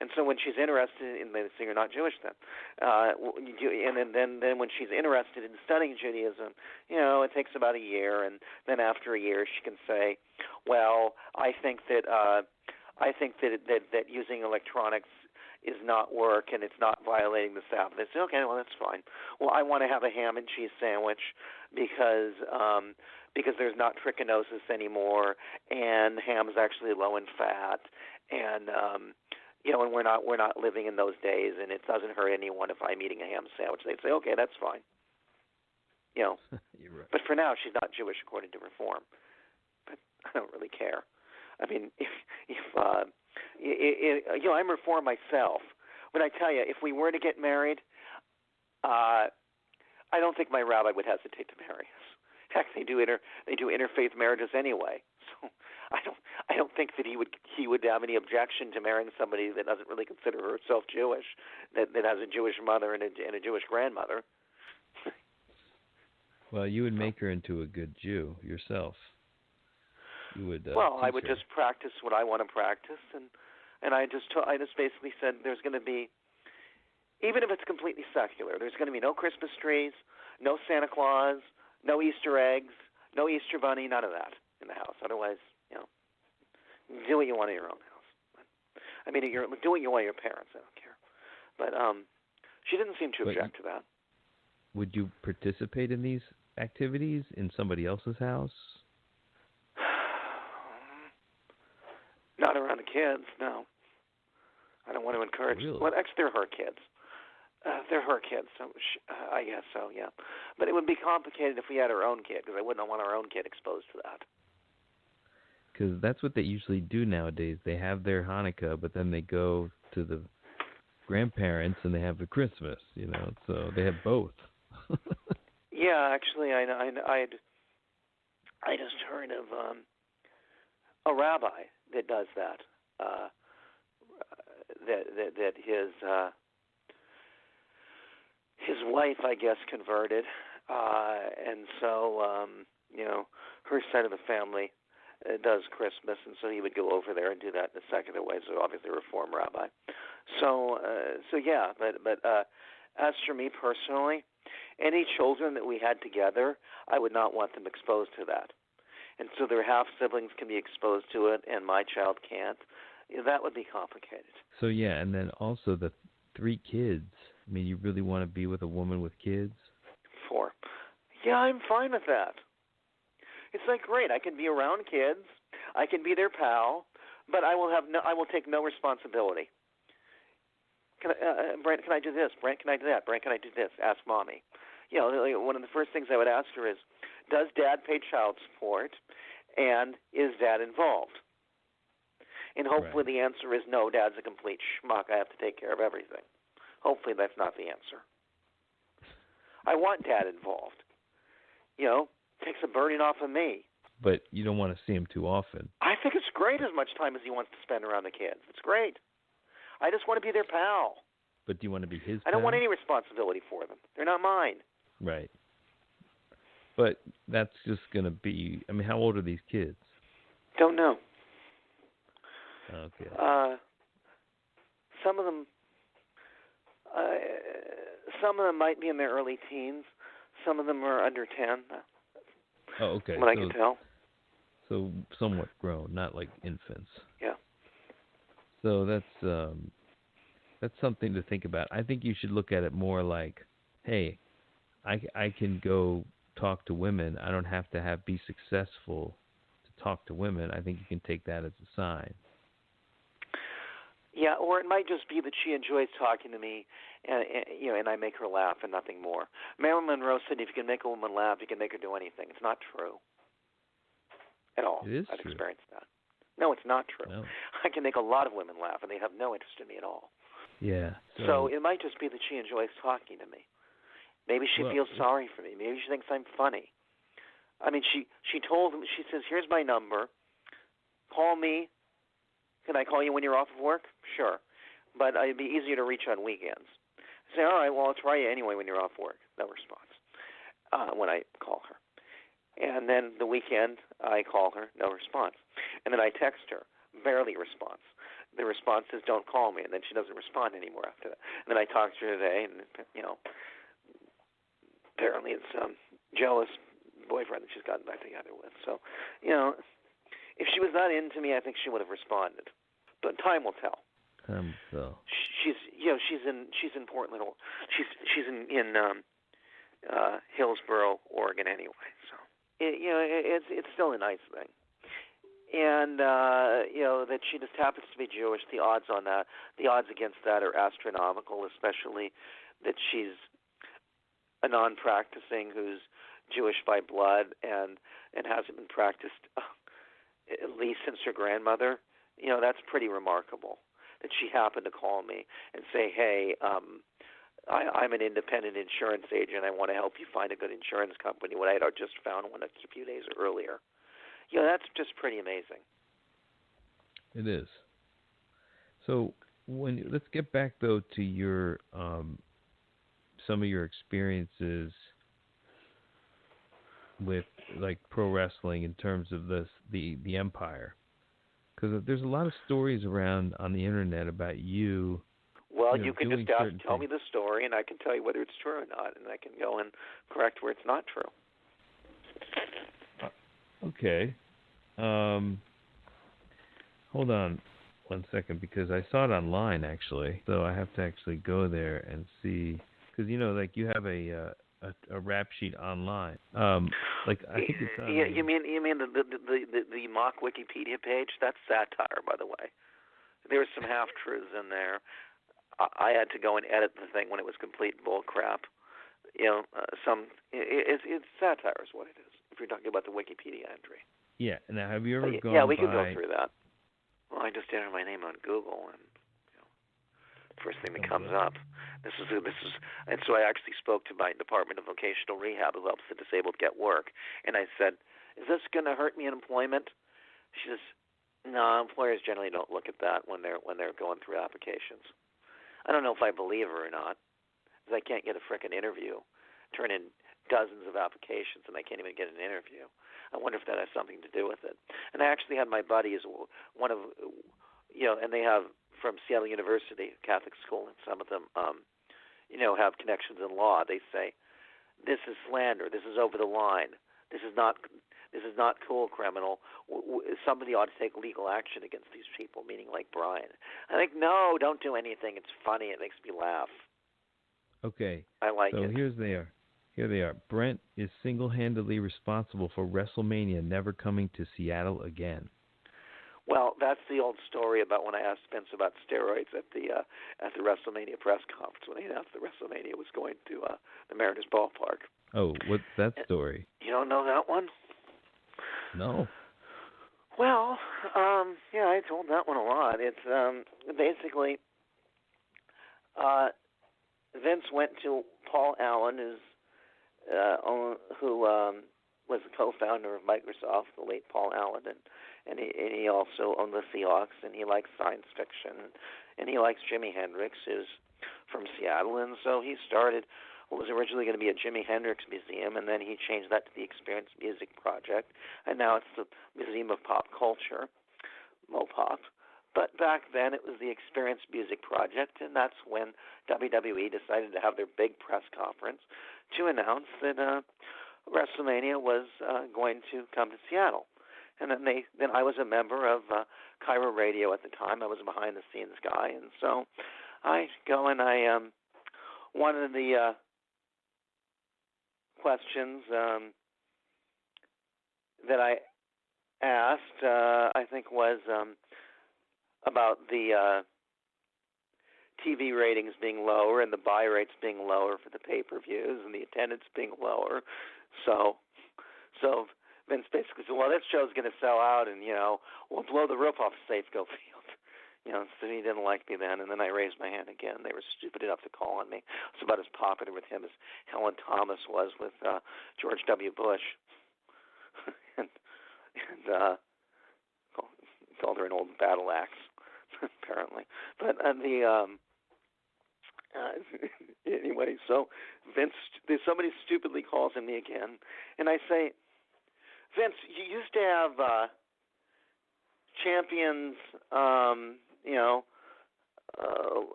And so when she's interested in, they say, "You're not Jewish then." And then when she's interested in studying Judaism, it takes about a year, and then after a year she can say, "Well, I think that using electronics is not work, and it's not violating the Sabbath." They say, "Okay, well, that's fine." "Well, I want to have a ham and cheese sandwich because there's not trichinosis anymore, and ham is actually low in fat, and and we're not living in those days, and it doesn't hurt anyone if I'm eating a ham sandwich." They'd say, "Okay, that's fine."
You're right.
But for now, she's not Jewish according to Reform. But I don't really care. I mean, I'm Reform myself. But I tell you, if we were to get married, I don't think my rabbi would hesitate to marry us. Heck, they do interfaith marriages anyway. So I don't think that he would have any objection to marrying somebody that doesn't really consider herself Jewish, that has a Jewish mother and a Jewish grandmother.
Well, you would make her into a good Jew yourself. You would.
I would just practice what I want to practice, and I just basically said there's going to be, even if it's completely secular, there's going to be no Christmas trees, no Santa Claus, no Easter eggs, no Easter bunny, none of that in the house. Otherwise, do what you want in your own house. I mean, do what you want in your parents. I don't care. But she didn't seem to object to that.
Would you participate in these activities in somebody else's house?
Not around the kids, no. I don't want to encourage.
Really?
Well, actually, they're her kids. They're her kids, so I guess so, yeah. But it would be complicated if we had our own kid, because I wouldn't want our own kid exposed to that.
Because that's what they usually do nowadays. They have their Hanukkah, but then they go to the grandparents and they have the Christmas, so they have both.
Yeah, actually, I just heard of a rabbi that does that. That his wife, I guess, converted, and so her side of the family does Christmas, and so he would go over there and do that in a secular way. So obviously, a Reform rabbi. So yeah, but as for me personally, any children that we had together, I would not want them exposed to that. And so their half siblings can be exposed to it, and my child can't. That would be complicated.
So yeah, and then also the 3 kids. I mean, you really want to be with a woman with kids?
4. Yeah, I'm fine with that. It's like, great, I can be around kids, I can be their pal, but I will take no responsibility. Brent, can I do this? Brent, can I do that? Brent, can I do this? Ask Mommy. You know, one of the first things I would ask her is, does Dad pay child support, and is Dad involved? And hopefully the answer is no, Dad's a complete schmuck. I have to take care of everything. Hopefully that's not the answer. I want Dad involved. You know, takes a burden off of me.
But you don't want to see him too often.
I think it's great as much time as he wants to spend around the kids. It's great. I just want to be their pal.
But do you want to be his
I don't
pal?
want any responsibility for them. They're not mine.
Right. But that's just going to be, I mean, how old are these kids?
Don't know.
Okay.
Some of them might be in their early teens. Some of them are under 10.
Oh, okay.
From what I can tell.
So somewhat grown, not like infants.
Yeah.
So that's something to think about. I think you should look at it more like, hey, I can go talk to women. I don't have to be successful to talk to women. I think you can take that as a sign.
Yeah, or it might just be that she enjoys talking to me, and I make her laugh and nothing more. Marilyn Monroe said, "If you can make a woman laugh, you can make her do anything." It's not true at all.
It is
I've
true.
experienced that. No, it's not true.
No.
I can make a lot of women laugh, and they have no interest in me at all.
Yeah.
So it might just be that she enjoys talking to me. Maybe she feels sorry for me. Maybe she thinks I'm funny. I mean, she told him, she says, "Here's my number. Call me. Can I call you when you're off of work?" Sure. But it'd be easier to reach on weekends. I say, all right, well, I'll try you anyway when you're off work. No response when I call her. And then the weekend, I call her, no response. And then I text her, barely response. The response is, "Don't call me." And then she doesn't respond anymore after that. And then I talk to her today, and, you know, apparently it's jealous boyfriend that she's gotten back together with. So, you know, if she was not into me, I think she would have responded. But time will tell. She's in Portland. She's in Hillsboro, Oregon, anyway. So it's still a nice thing. And that she just happens to be Jewish. The odds against that are astronomical, especially that she's a non-practicing who's Jewish by blood and hasn't been practiced at least since her grandmother. You know, that's pretty remarkable that she happened to call me and say, "Hey, I'm an independent insurance agent. I want to help you find a good insurance company." When I had just found one a few days earlier. You know, that's just pretty amazing.
It is. So let's get back though to your some of your experiences with like pro wrestling in terms of the Empire, because there's a lot of stories around on the internet about you.
Well, you can just tell me the story, and I can tell you whether it's true or not, and I can go and correct where it's not true.
Okay. Hold on one second, because I saw it online actually, so I have to actually go there and see. Because like you have a rap sheet online. Like I think it's on.
Yeah, you mean the mock Wikipedia page? That's satire, by the way. There were some half truths in there. I had to go and edit the thing when it was complete bull crap. You know, it's satire is what it is. If you're talking about the Wikipedia entry.
Yeah. Now, have you ever gone?
Yeah, we could go through that. Well, I just enter my name on Google, and first thing that comes up. This is, and so I actually spoke to my Department of Vocational Rehab, who helps the disabled get work, and I said, "Is this going to hurt me in employment?" She says, "No, employers generally don't look at that when they're going through applications." I don't know if I believe her or not, because I can't get a frickin' interview, turn in dozens of applications, and I can't even get an interview. I wonder if that has something to do with it. And I actually had my buddies, one of, and they have from Seattle University, Catholic school, and some of them, have connections in law. They say, "This is slander. This is over the line. This is not cool, criminal. Somebody ought to take legal action against these people," meaning like Brian. I think, no, don't do anything. It's funny. It makes me laugh.
Okay.
I like it.
So here they are. Brent is single-handedly responsible for WrestleMania never coming to Seattle again.
Well, that's the old story about when I asked Vince about steroids at the WrestleMania press conference when he announced that WrestleMania was going to the Mariners ballpark.
Oh, what's that story?
You don't know that one?
No.
Well, yeah, I told that one a lot. It's basically Vince went to Paul Allen, who was the co-founder of Microsoft, the late Paul Allen, and he also owned the Seahawks, and he likes science fiction, and he likes Jimi Hendrix, who's from Seattle, and so he started what was originally going to be a Jimi Hendrix museum, and then he changed that to the Experience Music Project, and now it's the Museum of Pop Culture, MoPop. But back then it was the Experience Music Project, and that's when WWE decided to have their big press conference to announce that WrestleMania was going to come to Seattle. And then I was a member of Cairo Radio at the time. I was a behind-the-scenes guy, and so I go and one of the questions that I asked, I think, was about the TV ratings being lower and the buy rates being lower for the pay-per-views and the attendance being lower. So Vince basically said, well, that show's going to sell out and, we'll blow the roof off Safeco Field. So he didn't like me then, and then I raised my hand again. They were stupid enough to call on me. I was about as popular with him as Helen Thomas was with George W. Bush. and called her an old battle axe, apparently. But anyway, so Vince, somebody stupidly calls on me again, and I say, Vince, you used to have champions,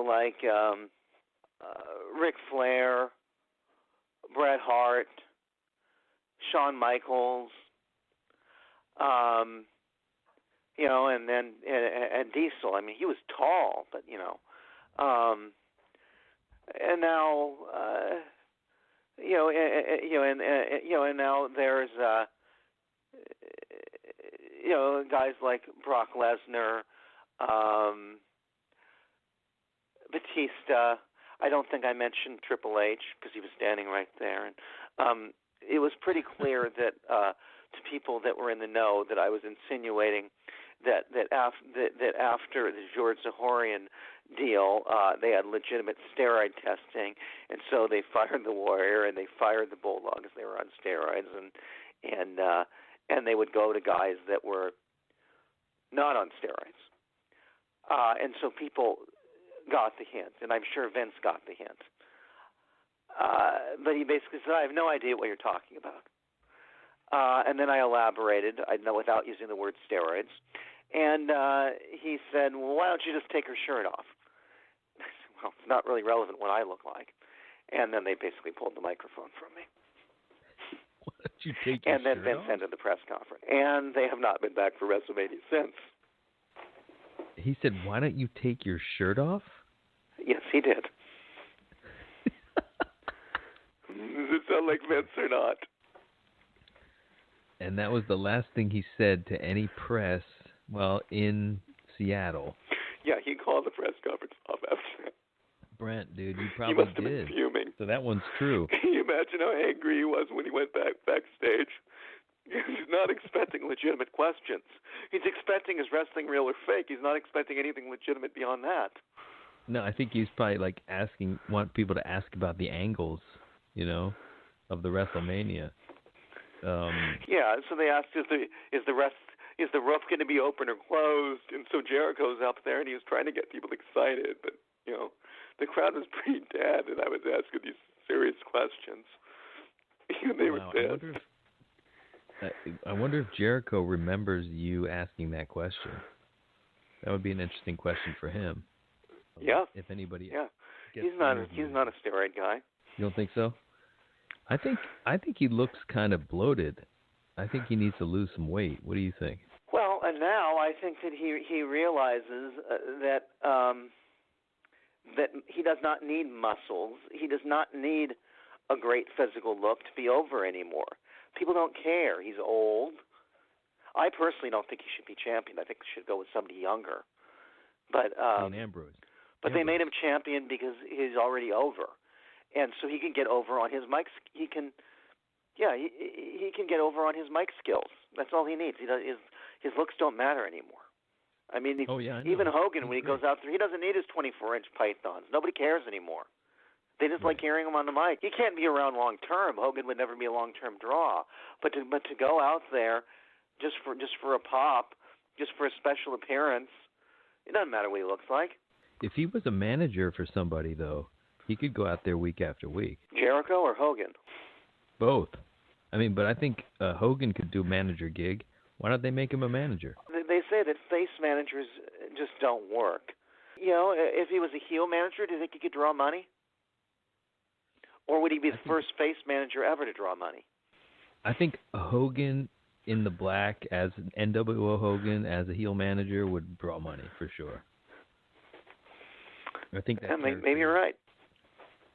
like Ric Flair, Bret Hart, Shawn Michaels, and then and Diesel. I mean, he was tall, but and now and now there's guys like Brock Lesnar, Batista. I don't think I mentioned Triple H because he was standing right there, and it was pretty clear that to people that were in the know that I was insinuating that after the George Zahorian deal, they had legitimate steroid testing, and so they fired the Warrior and they fired the Bulldog because they were on steroids, and they would go to guys that were not on steroids, and so people got the hint, and I'm sure Vince got the hint. But he basically said, I have no idea what you're talking about. And then I elaborated, without using the word steroids. And he said, well, why don't you just take her shirt off? I said, well, it's not really relevant what I look like. And then they basically pulled the microphone from me.
Why don't you take your
shirt off? And then Vince
off?
ended the press conference. And they have not been back for WrestleMania since.
He said, why don't you take your shirt off?
Yes, he did. Does it sound like Vince or not?
And that was the last thing he said to any press, in Seattle.
Yeah, he called the press conference off after that.
Brent, dude, you probably
he must have
did.
Been fuming.
So that one's true.
Can you imagine how angry he was when he went backstage? He's not expecting legitimate questions. He's expecting is wrestling real or fake. He's not expecting anything legitimate beyond that.
No, I think he's probably want people to ask about the angles, of the WrestleMania.
Yeah, so they asked, is the roof going to be open or closed? And so Jericho's up there, and he was trying to get people excited, but the crowd was pretty dead, and I was asking these serious questions. They were pissed.
I wonder if Jericho remembers you asking that question. That would be an interesting question for him.
Yeah.
If anybody.
Yeah. He's not a steroid guy.
You don't think so? I think he looks kind of bloated. I think he needs to lose some weight. What do you think?
Well, and now I think that he realizes that he does not need muscles. He does not need a great physical look to be over anymore. People don't care. He's old. I personally don't think he should be champion. I think he should go with somebody younger. But
Ambrose.
But they made him champion because he's already over, and so he can get over on his mic. He can get over on his mic skills. That's all he needs. His looks don't matter anymore. I mean, even Hogan, when he goes out there, he doesn't need his 24-inch pythons. Nobody cares anymore. They just like hearing him on the mic. He can't be around long term. Hogan would never be a long-term draw. But to go out there just for a pop, just for a special appearance, it doesn't matter what he looks like.
If he was a manager for somebody, though, he could go out there week after week.
Jericho or Hogan?
Both. I mean, but I think Hogan could do a manager gig. Why don't they make him a manager?
They say that face managers just don't work. You know, if he was a heel manager, do you think he could draw money? Or would he be the first face manager ever to draw money?
I think Hogan in the black as an NWO Hogan as a heel manager would draw money for sure. I think that
maybe you're right.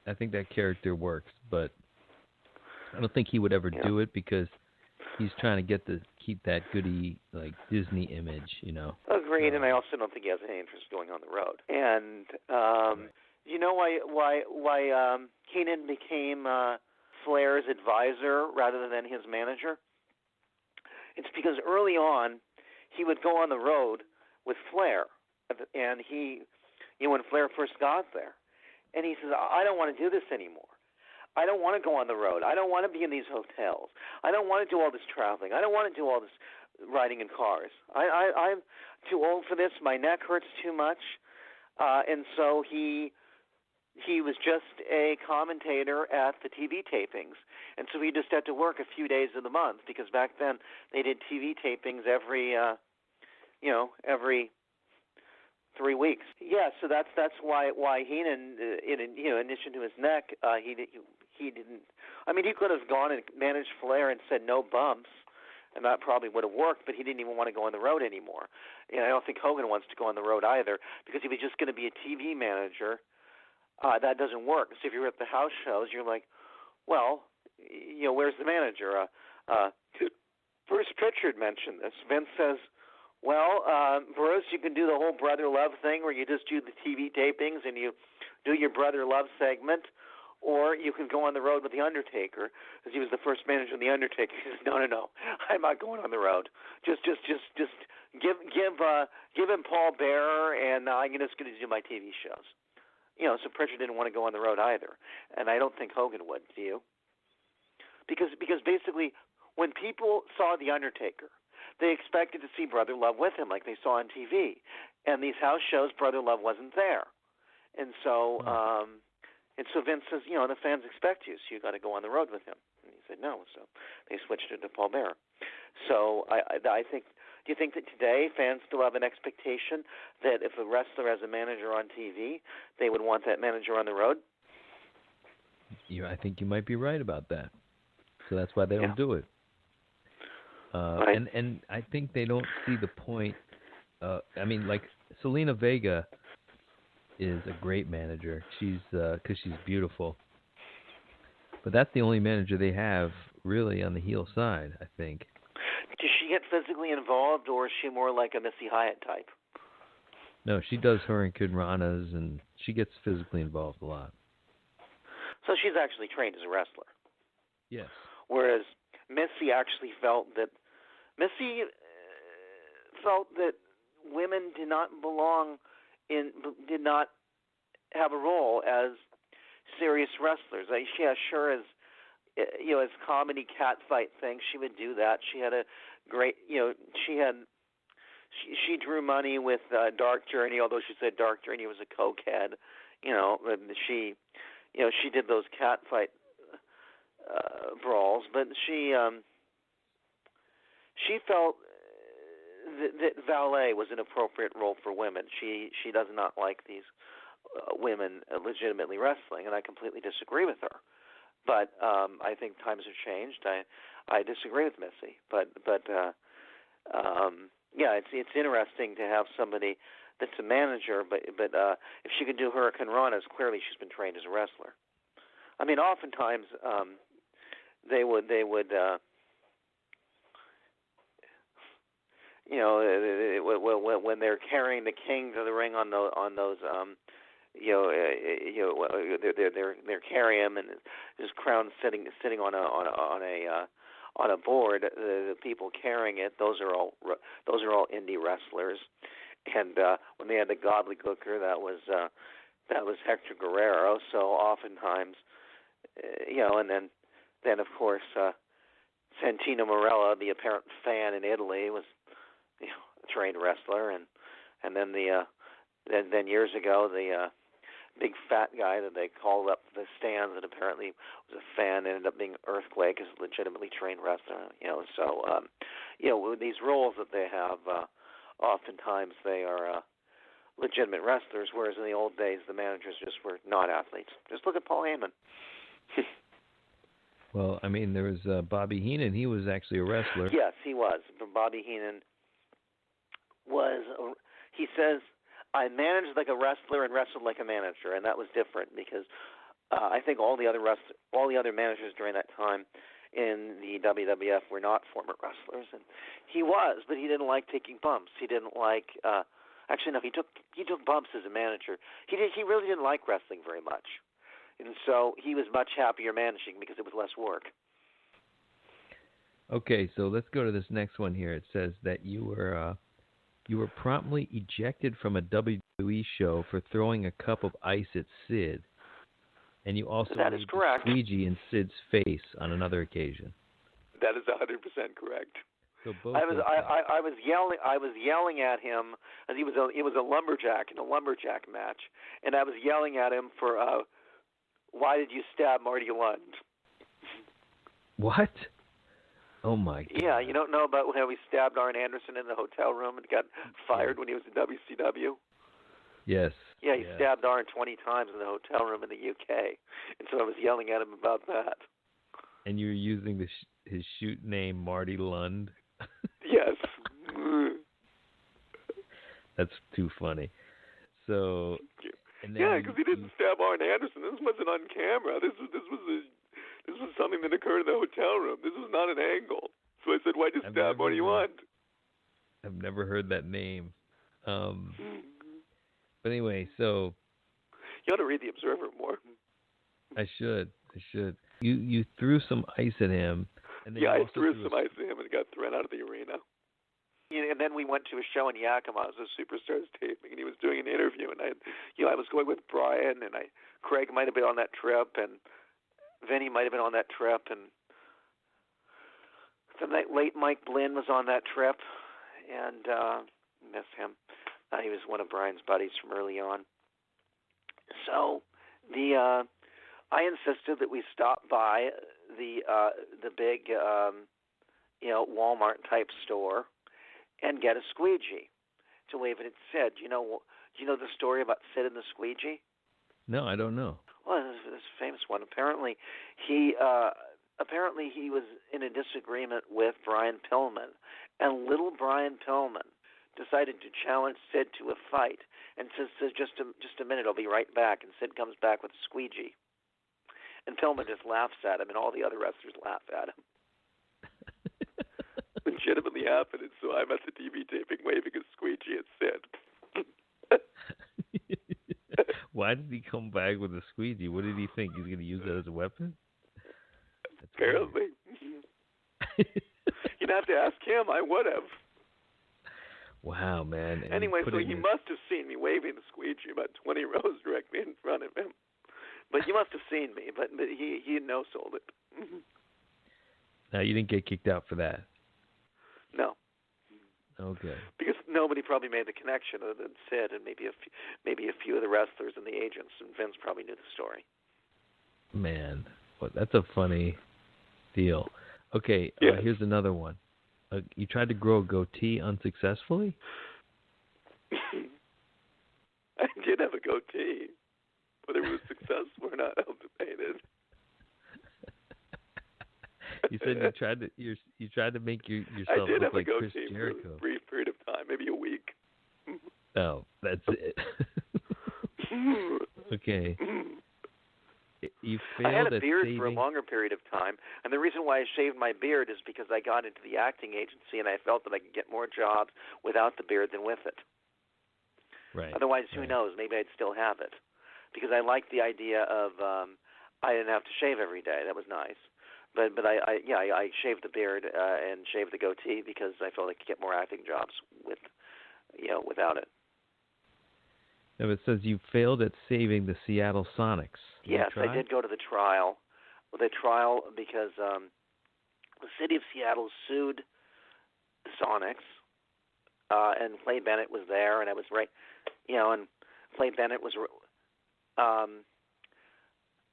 I think that character works, but I don't think he would ever do it because he's trying to keep that goody like Disney image, you know.
Agreed, and I also don't think he has any interest going on the road. And you know why Keenan became Flair's advisor rather than his manager? It's because early on he would go on the road with Flair, and when Flair first got there, and he says, I don't want to do this anymore. I don't want to go on the road. I don't want to be in these hotels. I don't want to do all this traveling. I don't want to do all this riding in cars. I'm too old for this. My neck hurts too much. And so he was just a commentator at the TV tapings. And so he just had to work a few days of the month because back then they did TV tapings every 3 weeks. Yeah, so that's why Heenan, in addition to his neck, he didn't. I mean, he could have gone and managed Flair and said no bumps, and that probably would have worked. But he didn't even want to go on the road anymore. And I don't think Hogan wants to go on the road either because if he's just going to be a TV manager, that doesn't work. So if you're at the house shows, you're like, well, where's the manager? Bruce Pritchard mentioned this. Vince says, well, Bruce, you can do the whole Brother Love thing where you just do the TV tapings and you do your Brother Love segment, or you can go on the road with The Undertaker, because he was the first manager of The Undertaker. He says, no, I'm not going on the road. Just give him Paul Bearer, and I'm just going to do my TV shows. So Pritchard didn't want to go on the road either, and I don't think Hogan would. Do you? Because basically, when people saw The Undertaker, they expected to see Brother Love with him like they saw on TV. And these house shows, Brother Love wasn't there. And so Vince says, the fans expect you, so you got to go on the road with him. And he said no, so they switched it to Paul Bearer. So I think, do you think that today fans still have an expectation that if a wrestler has a manager on TV, they would want that manager on the road?
I think you might be right about that. So that's why they don't do it.
Right.
And I think they don't see the point. I mean, like Selena Vega is a great manager. She's because she's beautiful. But that's the only manager they have really on the heel side, I think.
Does she get physically involved, or is she more like a Missy Hyatt type?
No, she does Hurricane Ranas, and she gets physically involved a lot.
So she's actually trained as a wrestler.
Yes.
Whereas Missy actually felt that women did not have a role as serious wrestlers. Sure as as comedy catfight things, she would do that. She had a great, she drew money with Dark Journey, although she said Dark Journey was a cokehead. She did those catfight brawls, but she felt that valet was an appropriate role for women. She does not like these women legitimately wrestling, and I completely disagree with her. But I think times have changed. I disagree with Missy, but it's interesting to have somebody that's a manager, but if she can do Hurricane Ranas, clearly she's been trained as a wrestler. I mean, oftentimes they would when they're carrying the king to the ring on those they're carrying him and his crown sitting on a board. The people carrying it, those are all indie wrestlers. And when they had the Godly Cooker, that was Hector Guerrero. So oftentimes, and then of course Santino Marella, the apparent fan in Italy, was a trained wrestler, and then then years ago the big fat guy that they called up the stands that apparently was a fan ended up being Earthquake, is a legitimately trained wrestler. So with these roles that they have, oftentimes they are legitimate wrestlers, whereas in the old days the managers just were not athletes. Just look at Paul Heyman.
Well, I mean, there was Bobby Heenan. He was actually a wrestler.
Yes, he was. Bobby Heenan he says, I managed like a wrestler and wrestled like a manager, and that was different because I think all the other managers during that time in the WWF were not former wrestlers, and he was, but he didn't like taking bumps. He didn't like actually no, he took bumps as a manager. He really didn't like wrestling very much. And so he was much happier managing because it was less work.
Okay, so let's go to this next one here. It says that you were promptly ejected from a WWE show for throwing a cup of ice at Sid, and you also
that is correct.
Squeegee in Sid's face on another occasion.
That is 100% correct.
So both
I was yelling at him as he was a lumberjack in a lumberjack match, and I was yelling at him for why did you stab Marty Lund?
What? Oh my God.
Yeah, you don't know about how he stabbed Arn Anderson in the hotel room and got fired when he was in WCW?
Yes.
Yeah, he stabbed Arn 20 times in the hotel room in the UK, and so I was yelling at him about that.
And you were using his shoot name, Marty Lund?
Yes.
That's too funny. So,
yeah, because he didn't stab Arn Anderson. This wasn't on camera. This was something that occurred in the hotel room. This was not an angle. So I said, why'd you stab Marty Lund?
I've never heard that name. But anyway, so
you ought to read the Observer more.
I should. You threw some ice at him. And then
I threw some ice at him and got thrown out of the arena. And then we went to a show in Yakima. It was a Superstars taping, and he was doing an interview. And I was going with Brian, and Craig might have been on that trip, and Vinny might have been on that trip, and the late Mike Blinn was on that trip, and miss him. He was one of Brian's buddies from early on. So I insisted that we stop by the big Walmart type store and get a squeegee to wave it at Sid. Do you know the story about Sid and the squeegee?
No, I don't know.
Well, this famous one. Apparently he was in a disagreement with Brian Pillman, and little Brian Pillman decided to challenge Sid to a fight, and says, just a minute, I'll be right back. And Sid comes back with a squeegee, and Pillman just laughs at him, and all the other wrestlers laugh at him. Legitimately happened, and so I'm at the TV taping waving a squeegee at Sid.
Why did he come back with a squeegee? What did he think? He's going to use that as a weapon?
Apparently. You'd have to ask him. I would have.
Wow, man. And
anyway, so he must have seen me waving the squeegee about 20 rows directly in front of him. But you must have seen me, but he no-sold it.
Now, you didn't get kicked out for that?
No.
Okay.
Because nobody probably made the connection other than Sid and maybe a few of the wrestlers and the agents, and Vince probably knew the story.
Man, well, that's a funny deal. Okay,
yes.
Here's another one. You tried to grow a goatee unsuccessfully?
I did have a goatee. Whether it was successful or not, I'll debate it.
You said you tried to make yourself look like Chris Jericho.
For a brief period of time, maybe a week.
Oh, that's it. Okay. You
I had
failed
a
at
beard
saving.
for a longer period of time, and the reason why I shaved my beard is because I got into the acting agency, and I felt that I could get more jobs without the beard than with it.
Right.
Otherwise, who
right.
knows? Maybe I'd still have it, because I liked the idea of I didn't have to shave every day. That was nice. But I shaved the beard and shaved the goatee because I felt I could get more acting jobs without it.
No, it says you failed at saving the Seattle Sonics.
Yes, I did go to the trial. The trial because the city of Seattle sued the Sonics, and Clay Bennett was there, and I was right, and Clay Bennett was.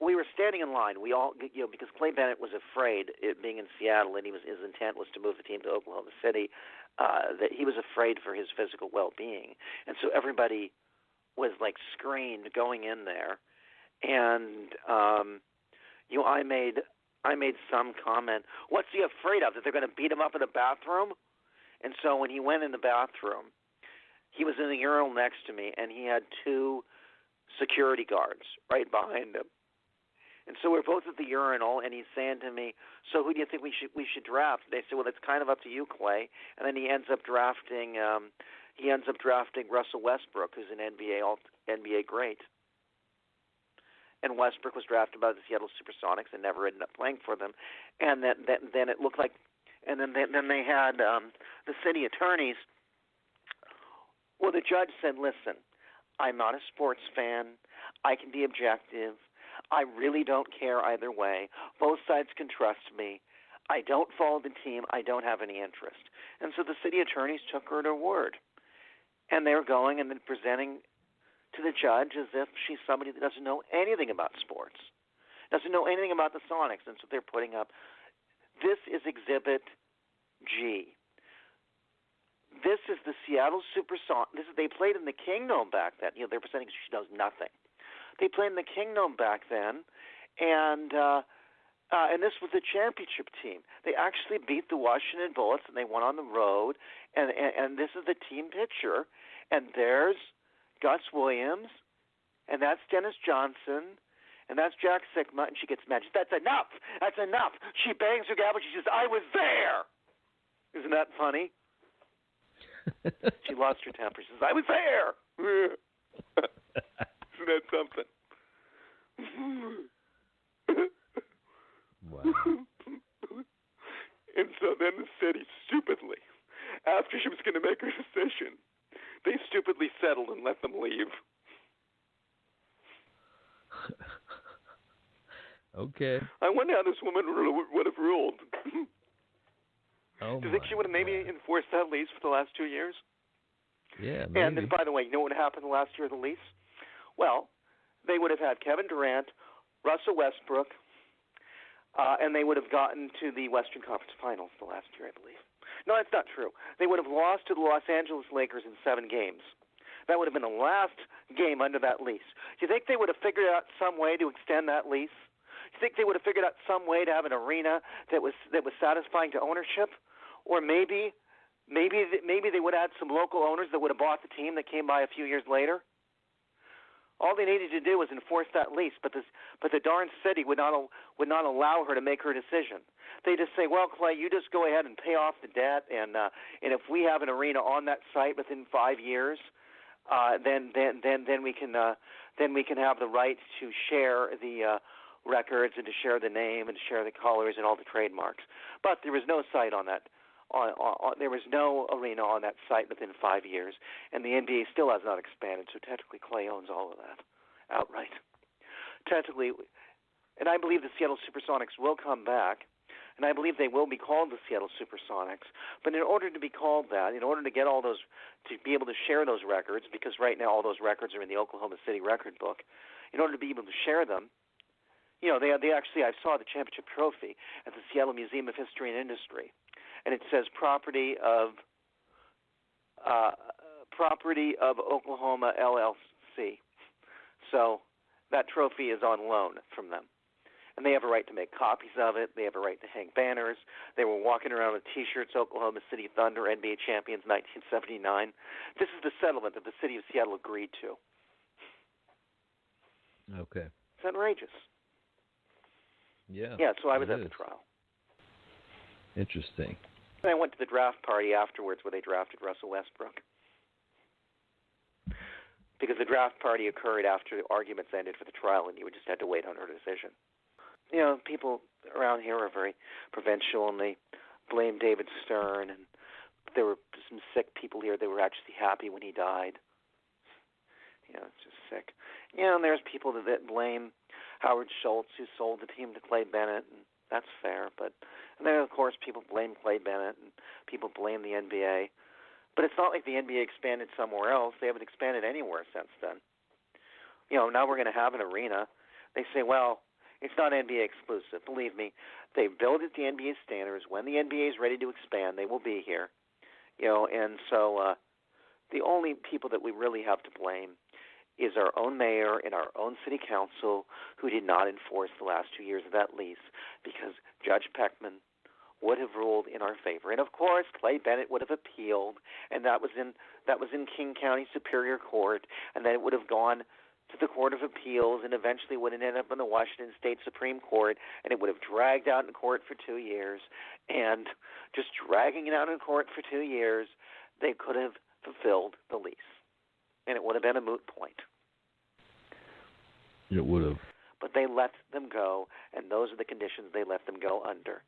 We were standing in line. We all, because Clay Bennett was afraid, it being in Seattle, and his intent was to move the team to Oklahoma City. That he was afraid for his physical well-being, and so everybody was like screened going in there, and I made some comment. What's he afraid of? That they're going to beat him up in the bathroom? And so when he went in the bathroom, he was in the urinal next to me, and he had two security guards right behind him. And so we're both at the urinal, and he's saying to me, "So who do you think we should draft?" They said, "Well, it's kind of up to you, Clay." And then he ends up drafting Russell Westbrook, who's an NBA great. And Westbrook was drafted by the Seattle SuperSonics and never ended up playing for them. And then it looked like, and then they had the city attorneys. Well, the judge said, "Listen, I'm not a sports fan. I can be objective. I really don't care either way. Both sides can trust me. I don't follow the team. I don't have any interest." And so the city attorneys took her at her word. And they were going and then presenting to the judge as if she's somebody that doesn't know anything about sports, doesn't know anything about the Sonics. And so they're putting up, this is Exhibit G. This is the Seattle SuperSonics. They played in the Kingdome back then. They're presenting she knows nothing. They played in the Kingdome back then, and this was the championship team. They actually beat the Washington Bullets, and they went on the road. And this is the team picture. And there's Gus Williams, and that's Dennis Johnson, and that's Jack Sikma, and she gets mad. That's enough. That's enough. She bangs her gavel. She says, "I was there." Isn't that funny? She lost her temper. She says, "I was there." Isn't that something?
Wow.
And so then the city stupidly, after she was going to make her decision, they stupidly settled and let them leave.
Okay.
I wonder how this woman would have ruled.
Oh,
do you think she would have maybe enforced that lease for the last 2 years?
Yeah, maybe.
And then, by the way, you know what happened the last year of the lease? Well, they would have had Kevin Durant, Russell Westbrook, and they would have gotten to the Western Conference Finals the last year, I believe. No, that's not true. They would have lost to the Los Angeles Lakers in 7 games. That would have been the last game under that lease. Do you think they would have figured out some way to extend that lease? Do you think they would have figured out some way to have an arena that was satisfying to ownership? Or maybe they would have had some local owners that would have bought the team that came by a few years later? All they needed to do was enforce that lease, but the darn city would not allow her to make her decision. They just say, "Well, Clay, you just go ahead and pay off the debt, and if we have an arena on that site within 5 years, then we can have the right to share the records and to share the name and to share the colors and all the trademarks." But there was no site on that. There was no arena on that site within 5 years, and the NBA still has not expanded, so technically Clay owns all of that outright. Technically, and I believe the Seattle SuperSonics will come back, and I believe they will be called the Seattle SuperSonics, but in order to be called that, in order to get all those, to be able to share those records, because right now all those records are in the Oklahoma City record book, in order to be able to share them, they actually, I saw the championship trophy at the Seattle Museum of History and Industry. And it says property of Oklahoma LLC. So that trophy is on loan from them. And they have a right to make copies of it. They have a right to hang banners. They were walking around with T-shirts, Oklahoma City Thunder, NBA champions, 1979. This is the settlement that the city of Seattle agreed to.
Okay.
It's outrageous.
Yeah.
Yeah, so I was
it
at the
is.
trial.
Interesting.
And I went to the draft party afterwards where they drafted Russell Westbrook. Because the draft party occurred after the arguments ended for the trial, and you just had to wait on her decision. You know, people around here are very provincial, and they blame David Stern, and there were some sick people here that were actually happy when he died. You know, it's just sick. You know, and there's people that blame Howard Schultz, who sold the team to Clay Bennett, and that's fair. And then, of course, people blame Clay Bennett, and people blame the NBA. But it's not like the NBA expanded somewhere else. They haven't expanded anywhere since then. You know, now we're going to have an arena. They say, well, it's not NBA exclusive. Believe me, they build it the NBA standards. When the NBA is ready to expand, they will be here. You know, and so the only people that we really have to blame is our own mayor and our own city council, who did not enforce the last 2 years of that lease, because Judge Peckman would have ruled in our favor. And of course, Clay Bennett would have appealed, and that was in King County Superior Court, and then it would have gone to the Court of Appeals, and eventually would have ended up in the Washington State Supreme Court, and it would have dragged out in court for 2 years. And just dragging it out in court for 2 years, they could have fulfilled the lease, and it would have been a moot point.
It would have.
But they let them go, and those are the conditions they let them go under.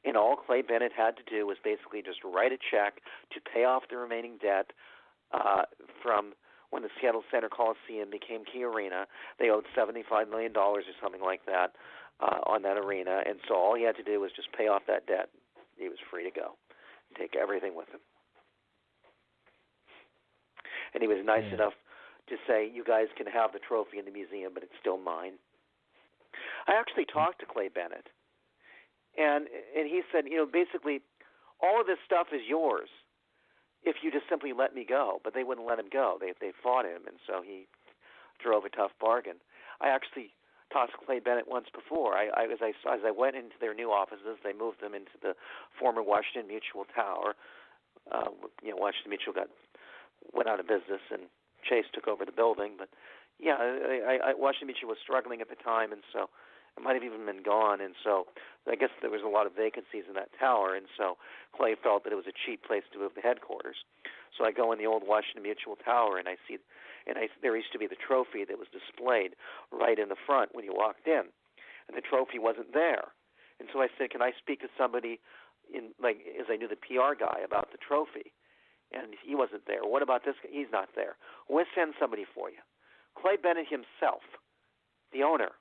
And all Clay Bennett had to do was basically just write a check to pay off the remaining debt from when the Seattle Center Coliseum became Key Arena. They owed $75 million or something like that on that arena. And so all he had to do was just pay off that debt. He was free to go and take everything with him. And he was nice enough to say, you guys can have the trophy in the museum, but it's still mine. I actually talked to Clay Bennett. And he said, you know, basically, all of this stuff is yours if you just simply let me go. But they wouldn't let him go. They fought him, and so he drove a tough bargain. I actually talked to Clay Bennett once before. As I went into their new offices, they moved them into the former Washington Mutual Tower. You know, Washington Mutual went out of business, and Chase took over the building. But yeah, Washington Mutual was struggling at the time, and so it might have even been gone, and so I guess there was a lot of vacancies in that tower, and so Clay felt that it was a cheap place to move the headquarters. So I go in the old Washington Mutual Tower, and there used to be the trophy that was displayed right in the front when you walked in, and the trophy wasn't there. And so I said, can I speak to somebody, as I knew the PR guy, about the trophy? And he wasn't there. What about this guy? He's not there. We'll send somebody for you. Clay Bennett himself, the owner,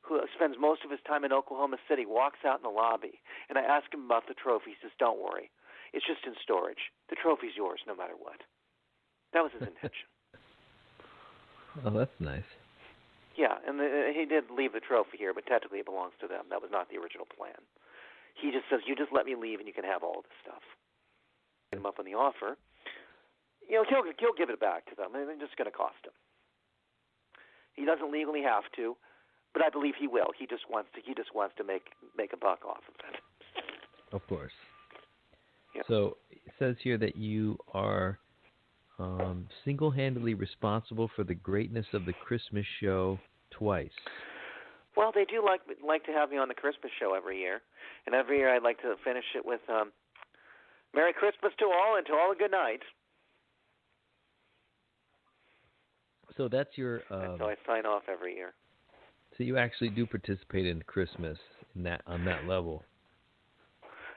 who spends most of his time in Oklahoma City, walks out in the lobby, and I ask him about the trophy. He says, don't worry. It's just in storage. The trophy's yours no matter what. That was his intention.
Oh, that's nice.
Yeah, and he did leave the trophy here, but technically it belongs to them. That was not the original plan. He just says, you just let me leave and you can have all this stuff. Him up on the offer. You know, he'll give it back to them, and it's just going to cost him. He doesn't legally have to, but I believe he will. He just wants to make a buck off of it.
Of course.
Yeah.
So it says here that you are single-handedly responsible for the greatness of the Christmas show twice.
Well, they do like to have me on the Christmas show every year, and every year I'd like to finish it with Merry Christmas to all, and to all a good night.
So that's your.
So I sign off every year.
So you actually do participate in Christmas on that level.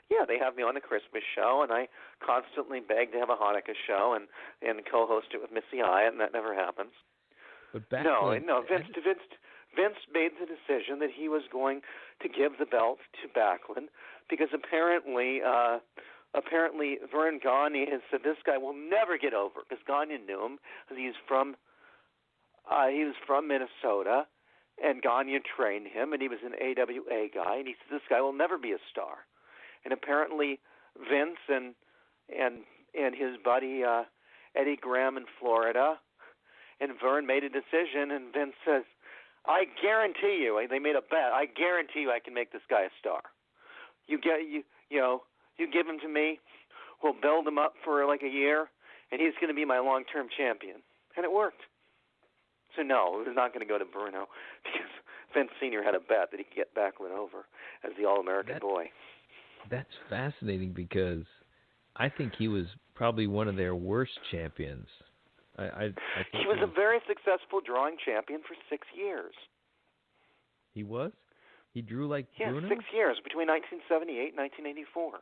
Yeah, they have me on the Christmas show, and I constantly beg to have a Hanukkah show and co-host it with Missy Hyatt, and that never happens.
But
Vince made the decision that he was going to give the belt to Backlund because apparently Vern Gagne has said this guy will never get over, because Gagne knew him because he was from Minnesota, and Gagne trained him, and he was an AWA guy, and he said this guy will never be a star. And apparently Vince and his buddy Eddie Graham in Florida and Vern made a decision, and Vince says, I guarantee you, they made a bet, I guarantee you I can make this guy a star. You give him to me, we'll build him up for like a year, and he's going to be my long-term champion. And it worked. So no, it was not going to go to Bruno, because Vince Sr. had a bet that he could get Backlund over as the All-American boy.
That's fascinating because I think he was probably one of their worst champions. I think
he was a very successful drawing champion for 6 years.
He was? He drew like Bruno?
6 years, between 1978 and 1984.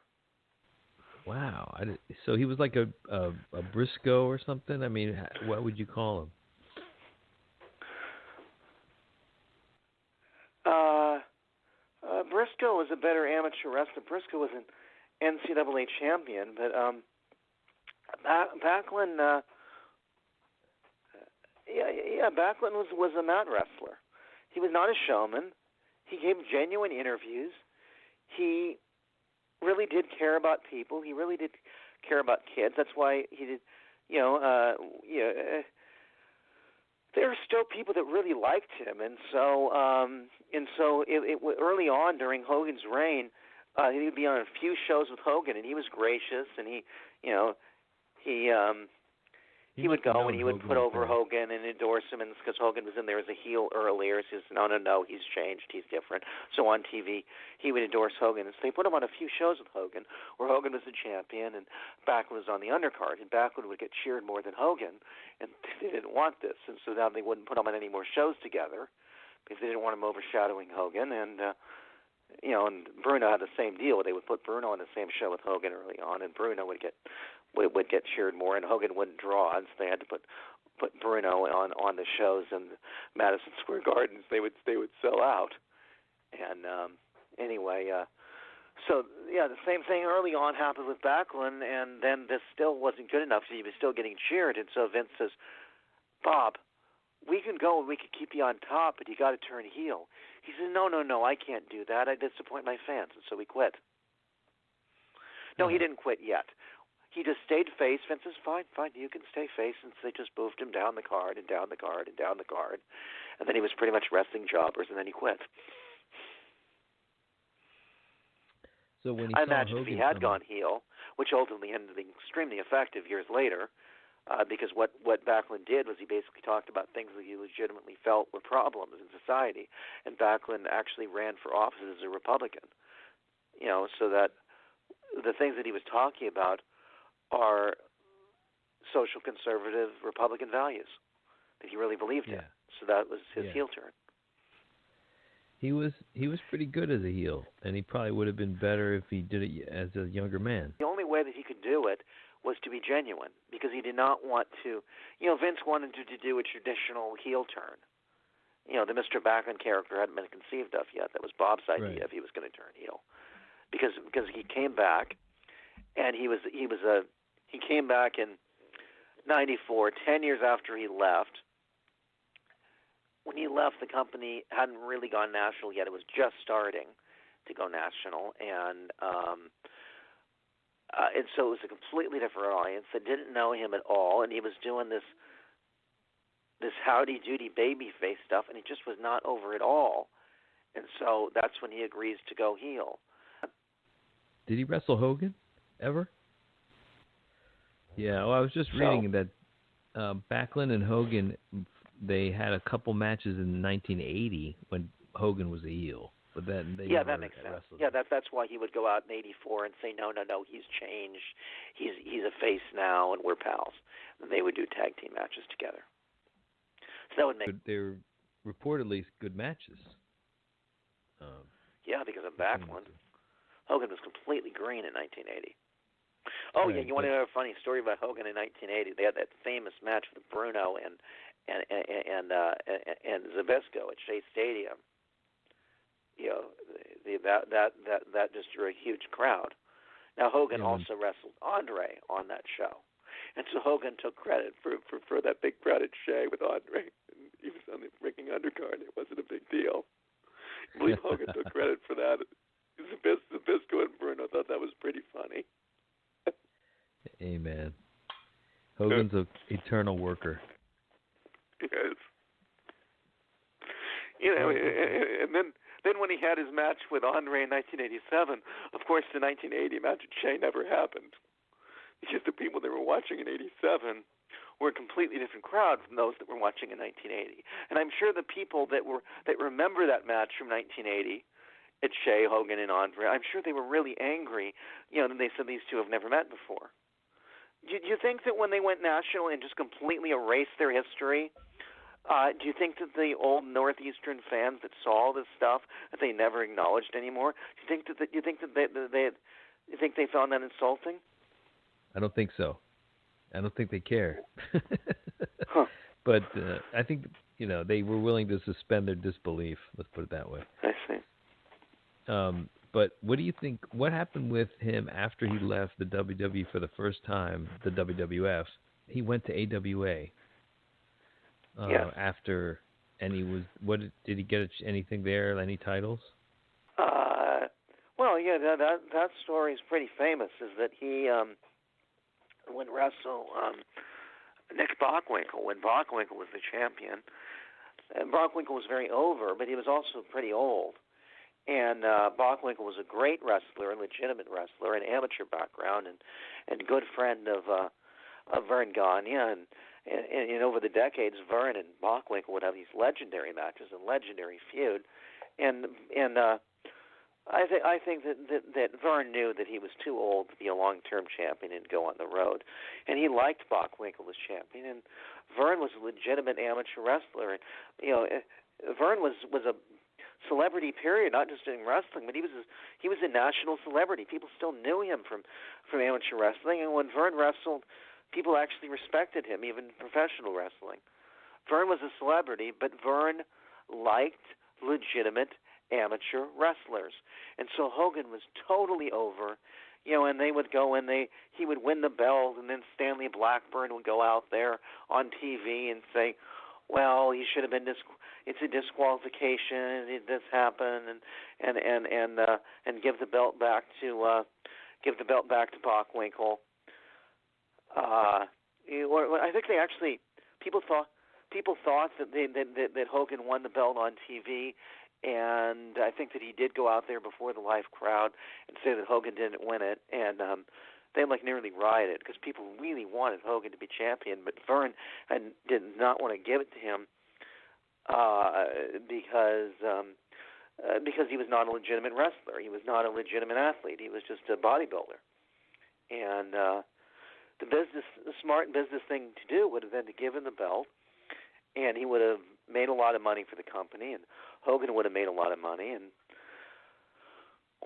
Wow. So he was like a Briscoe or something? I mean, what would you call him?
Briscoe was a better amateur wrestler. Briscoe was an NCAA champion, but Backlund, Backlund was a mat wrestler. He was not a showman. He gave genuine interviews. He really did care about people. He really did care about kids. That's why he did, there are still people that really liked him, and so early on during Hogan's reign, he would be on a few shows with Hogan, and he was gracious, and he would go and he would put over Hogan and endorse him, and because Hogan was in there as a heel earlier, he says, no, he's changed, he's different. So on TV, he would endorse Hogan, and so they put him on a few shows with Hogan, where Hogan was the champion, and Backlund was on the undercard, and Backlund would get cheered more than Hogan, and they didn't want this, and so now they wouldn't put him on any more shows together, because they didn't want him overshadowing Hogan, and and Bruno had the same deal. They would put Bruno on the same show with Hogan early on, and Bruno would get cheered more, and Hogan wouldn't draw, and so they had to put Bruno on the shows in Madison Square Gardens. They would sell out, and so the same thing early on happened with Backlund, and then this still wasn't good enough. So he was still getting cheered, and so Vince says, Bob, we can go and we can keep you on top, but you got to turn heel. He says, no, I can't do that. I disappoint my fans, and so he quit. No, he didn't quit yet. He just stayed face. Vince says, fine, you can stay face. And so they just moved him down the card and down the card and down the card. And then he was pretty much wrestling jobbers, and then he quit.
So when
I imagine if he had gone heel, which ultimately ended up being extremely effective years later, because what Backlund did was he basically talked about things that he legitimately felt were problems in society. And Backlund actually ran for office as a Republican, so that the things that he was talking about are social conservative Republican values that he really believed in. So that was his heel turn.
He was pretty good as a heel, and he probably would have been better if he did it as a younger man.
The only way that he could do it was to be genuine, because he did not want to. Vince wanted to do a traditional heel turn. The Mr. Backlund character hadn't been conceived of yet. That was Bob's idea if he was going to turn heel, because he came back, and he came back in '94, 10 years after he left. When he left, the company hadn't really gone national yet. It was just starting to go national, and so it was a completely different audience that didn't know him at all, and he was doing this howdy-doody babyface stuff, and he just was not over at all. And so that's when he agrees to go heel.
Did he wrestle Hogan ever? Yeah, well, I was just reading that Backlund and Hogan, they had a couple matches in 1980 when Hogan was a heel. But then they
that makes sense. Yeah, that's why he would go out in '84 and say, no, he's changed. He's a face now, and we're pals. And they would do tag team matches together. So that would make.
But they were reportedly good matches.
Because of Backlund. Hogan was completely green in 1980. Oh
right,
you want to know a funny story about Hogan in 1980? They had that famous match with Bruno and Zbyszko at Shea Stadium. That just drew a huge crowd. Now Hogan also wrestled Andre on that show, and so Hogan took credit for that big crowd at Shea with Andre. He was on the freaking undercard. It wasn't a big deal. I believe Hogan took credit for that. Zbyszko and Bruno thought that was pretty funny.
Amen. Hogan's an eternal worker.
Yes. And then when he had his match with Andre in 1987, of course the 1980 match at Shea never happened, because the people that were watching in '87 were a completely different crowd from those that were watching in 1980. And I'm sure the people that remember that match from 1980 at Shea, Hogan, and Andre, I'm sure they were really angry. And they said these two have never met before. Do you think that when they went national and just completely erased their history, do you think that the old Northeastern fans that saw all this stuff that they never acknowledged anymore? Do you think they found that insulting?
I don't think so. I don't think they care.
Huh.
But I think they were willing to suspend their disbelief. Let's put it that way.
I see.
But what do you think? What happened with him after he left the WWE for the first time, the WWF? He went to AWA.
Yes.
After, and he was. Did he get anything there? Any titles?
Well, yeah, that story is pretty famous. Is that he would wrestle Nick Bockwinkel when Bockwinkel was the champion. And Bockwinkel was very over, but he was also pretty old. And Bockwinkel was a great wrestler, a legitimate wrestler, an amateur background, and good friend of Vern Gagne. And over the decades, Vern and Bockwinkel would have these legendary matches and legendary feud. And I think that Vern knew that he was too old to be a long-term champion and go on the road. And he liked Bockwinkel as champion. And Vern was a legitimate amateur wrestler. And, Vern was a celebrity, period, not just in wrestling, but he was a national celebrity. People still knew him from amateur wrestling. And when Vern wrestled, people actually respected him, even in professional wrestling. Vern was a celebrity, but Vern liked legitimate amateur wrestlers. And so Hogan was totally over, and they would go and he would win the belt, and then Stanley Blackburn would go out there on TV and say, well, he should have been it's a disqualification, this happened, and give the belt back to Bockwinkel. I think they actually people thought that Hogan won the belt on TV, and I think that he did go out there before the live crowd and say that Hogan didn't win it, and they nearly rioted because people really wanted Hogan to be champion, but Vern did not want to give it to him because he was not a legitimate wrestler. He was not a legitimate athlete. He was just a bodybuilder, and the smart business thing to do would have been to give him the belt, and he would have made a lot of money for the company, and Hogan would have made a lot of money. And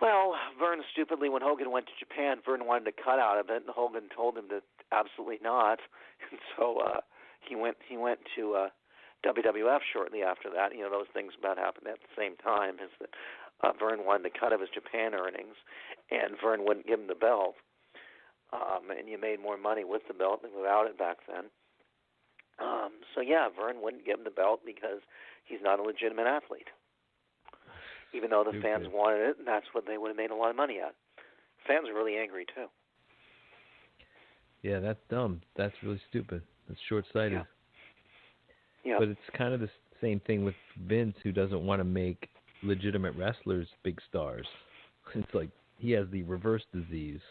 well, Vern stupidly, when Hogan went to Japan, Vern wanted to cut out of it, and Hogan told him to absolutely not. And so he went to WWF shortly after that. Those things about happened at the same time. Is that Vern wanted to cut of his Japan earnings, and Vern wouldn't give him the belt. And you made more money with the belt than without it back then. So yeah, Vern wouldn't give him the belt because he's not a legitimate athlete. Even though the fans wanted it, and that's what they would have made a lot of money at. Fans are really angry too.
Yeah, that's dumb. That's really stupid. That's short-sighted.
Yeah.
But it's kind of the same thing with Vince, who doesn't want to make legitimate wrestlers big stars. It's like he has the reverse disease.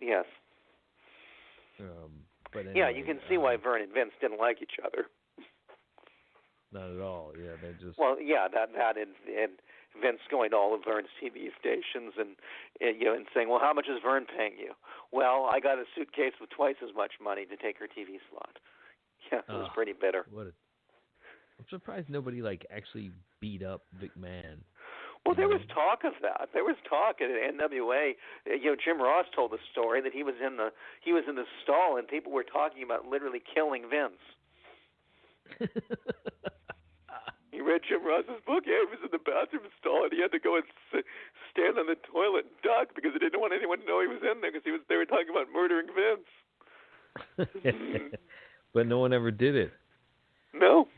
Yes.
But anyway,
yeah, you can see why Vern and Vince didn't like each other.
Not at all. Yeah, they just.
Well, yeah, that and Vince going to all of Vern's TV stations and saying, well, how much is Vern paying you? Well, I got a suitcase with twice as much money to take her TV slot. Yeah, it was pretty bitter.
I'm surprised nobody actually beat up McMahon.
Well, there was talk of that. There was talk at NWA. Jim Ross told the story that he was in the stall and people were talking about literally killing Vince. He read Jim Ross's book. Yeah, he was in the bathroom stall and he had to go and stand on the toilet and duck because he didn't want anyone to know he was in there because they were talking about murdering Vince.
But no one ever did it.
No.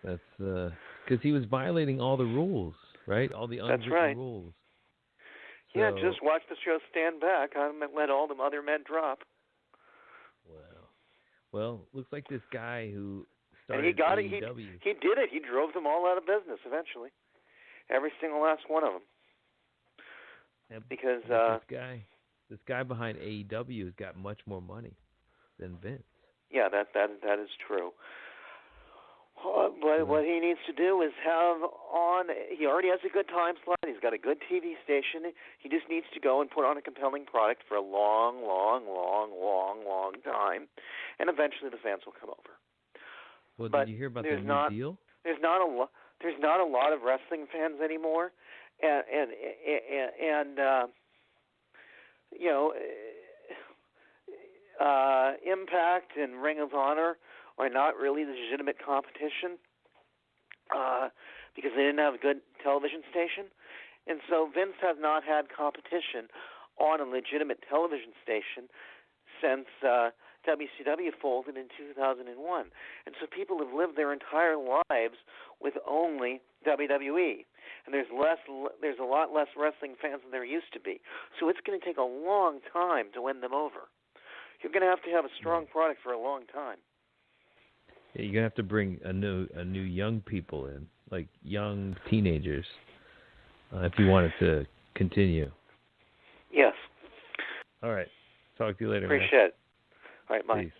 That's because he was violating all the rules, right? All the unwritten rules. So,
yeah, just watch the show Stand Back. I let all them other men drop.
Wow. Well, looks like this guy who started
and he got
AEW.
it. He did it. He drove them all out of business eventually. Every single last one of them. Because
this guy behind AEW has got much more money than Vince.
Yeah, that is true. But what he needs to do is have on. He already has a good time slot. He's got a good TV station. He just needs to go and put on a compelling product for a long, long, long, long, long time, and eventually the fans will come over.
Well,
but
did you hear about the new deal?
There's not a lot of wrestling fans anymore, and you know, Impact and Ring of Honor are not really legitimate competition because they didn't have a good television station. And so Vince has not had competition on a legitimate television station since WCW folded in 2001. And so people have lived their entire lives with only WWE. And there's a lot less wrestling fans than there used to be. So it's going to take a long time to win them over. You're going to have a strong product for a long time.
Yeah, you're gonna have to bring a new young people in, like young teenagers, if you want it to continue.
Yes.
All right. Talk to you later.
Appreciate
man.
it. All right, bye.
Peace.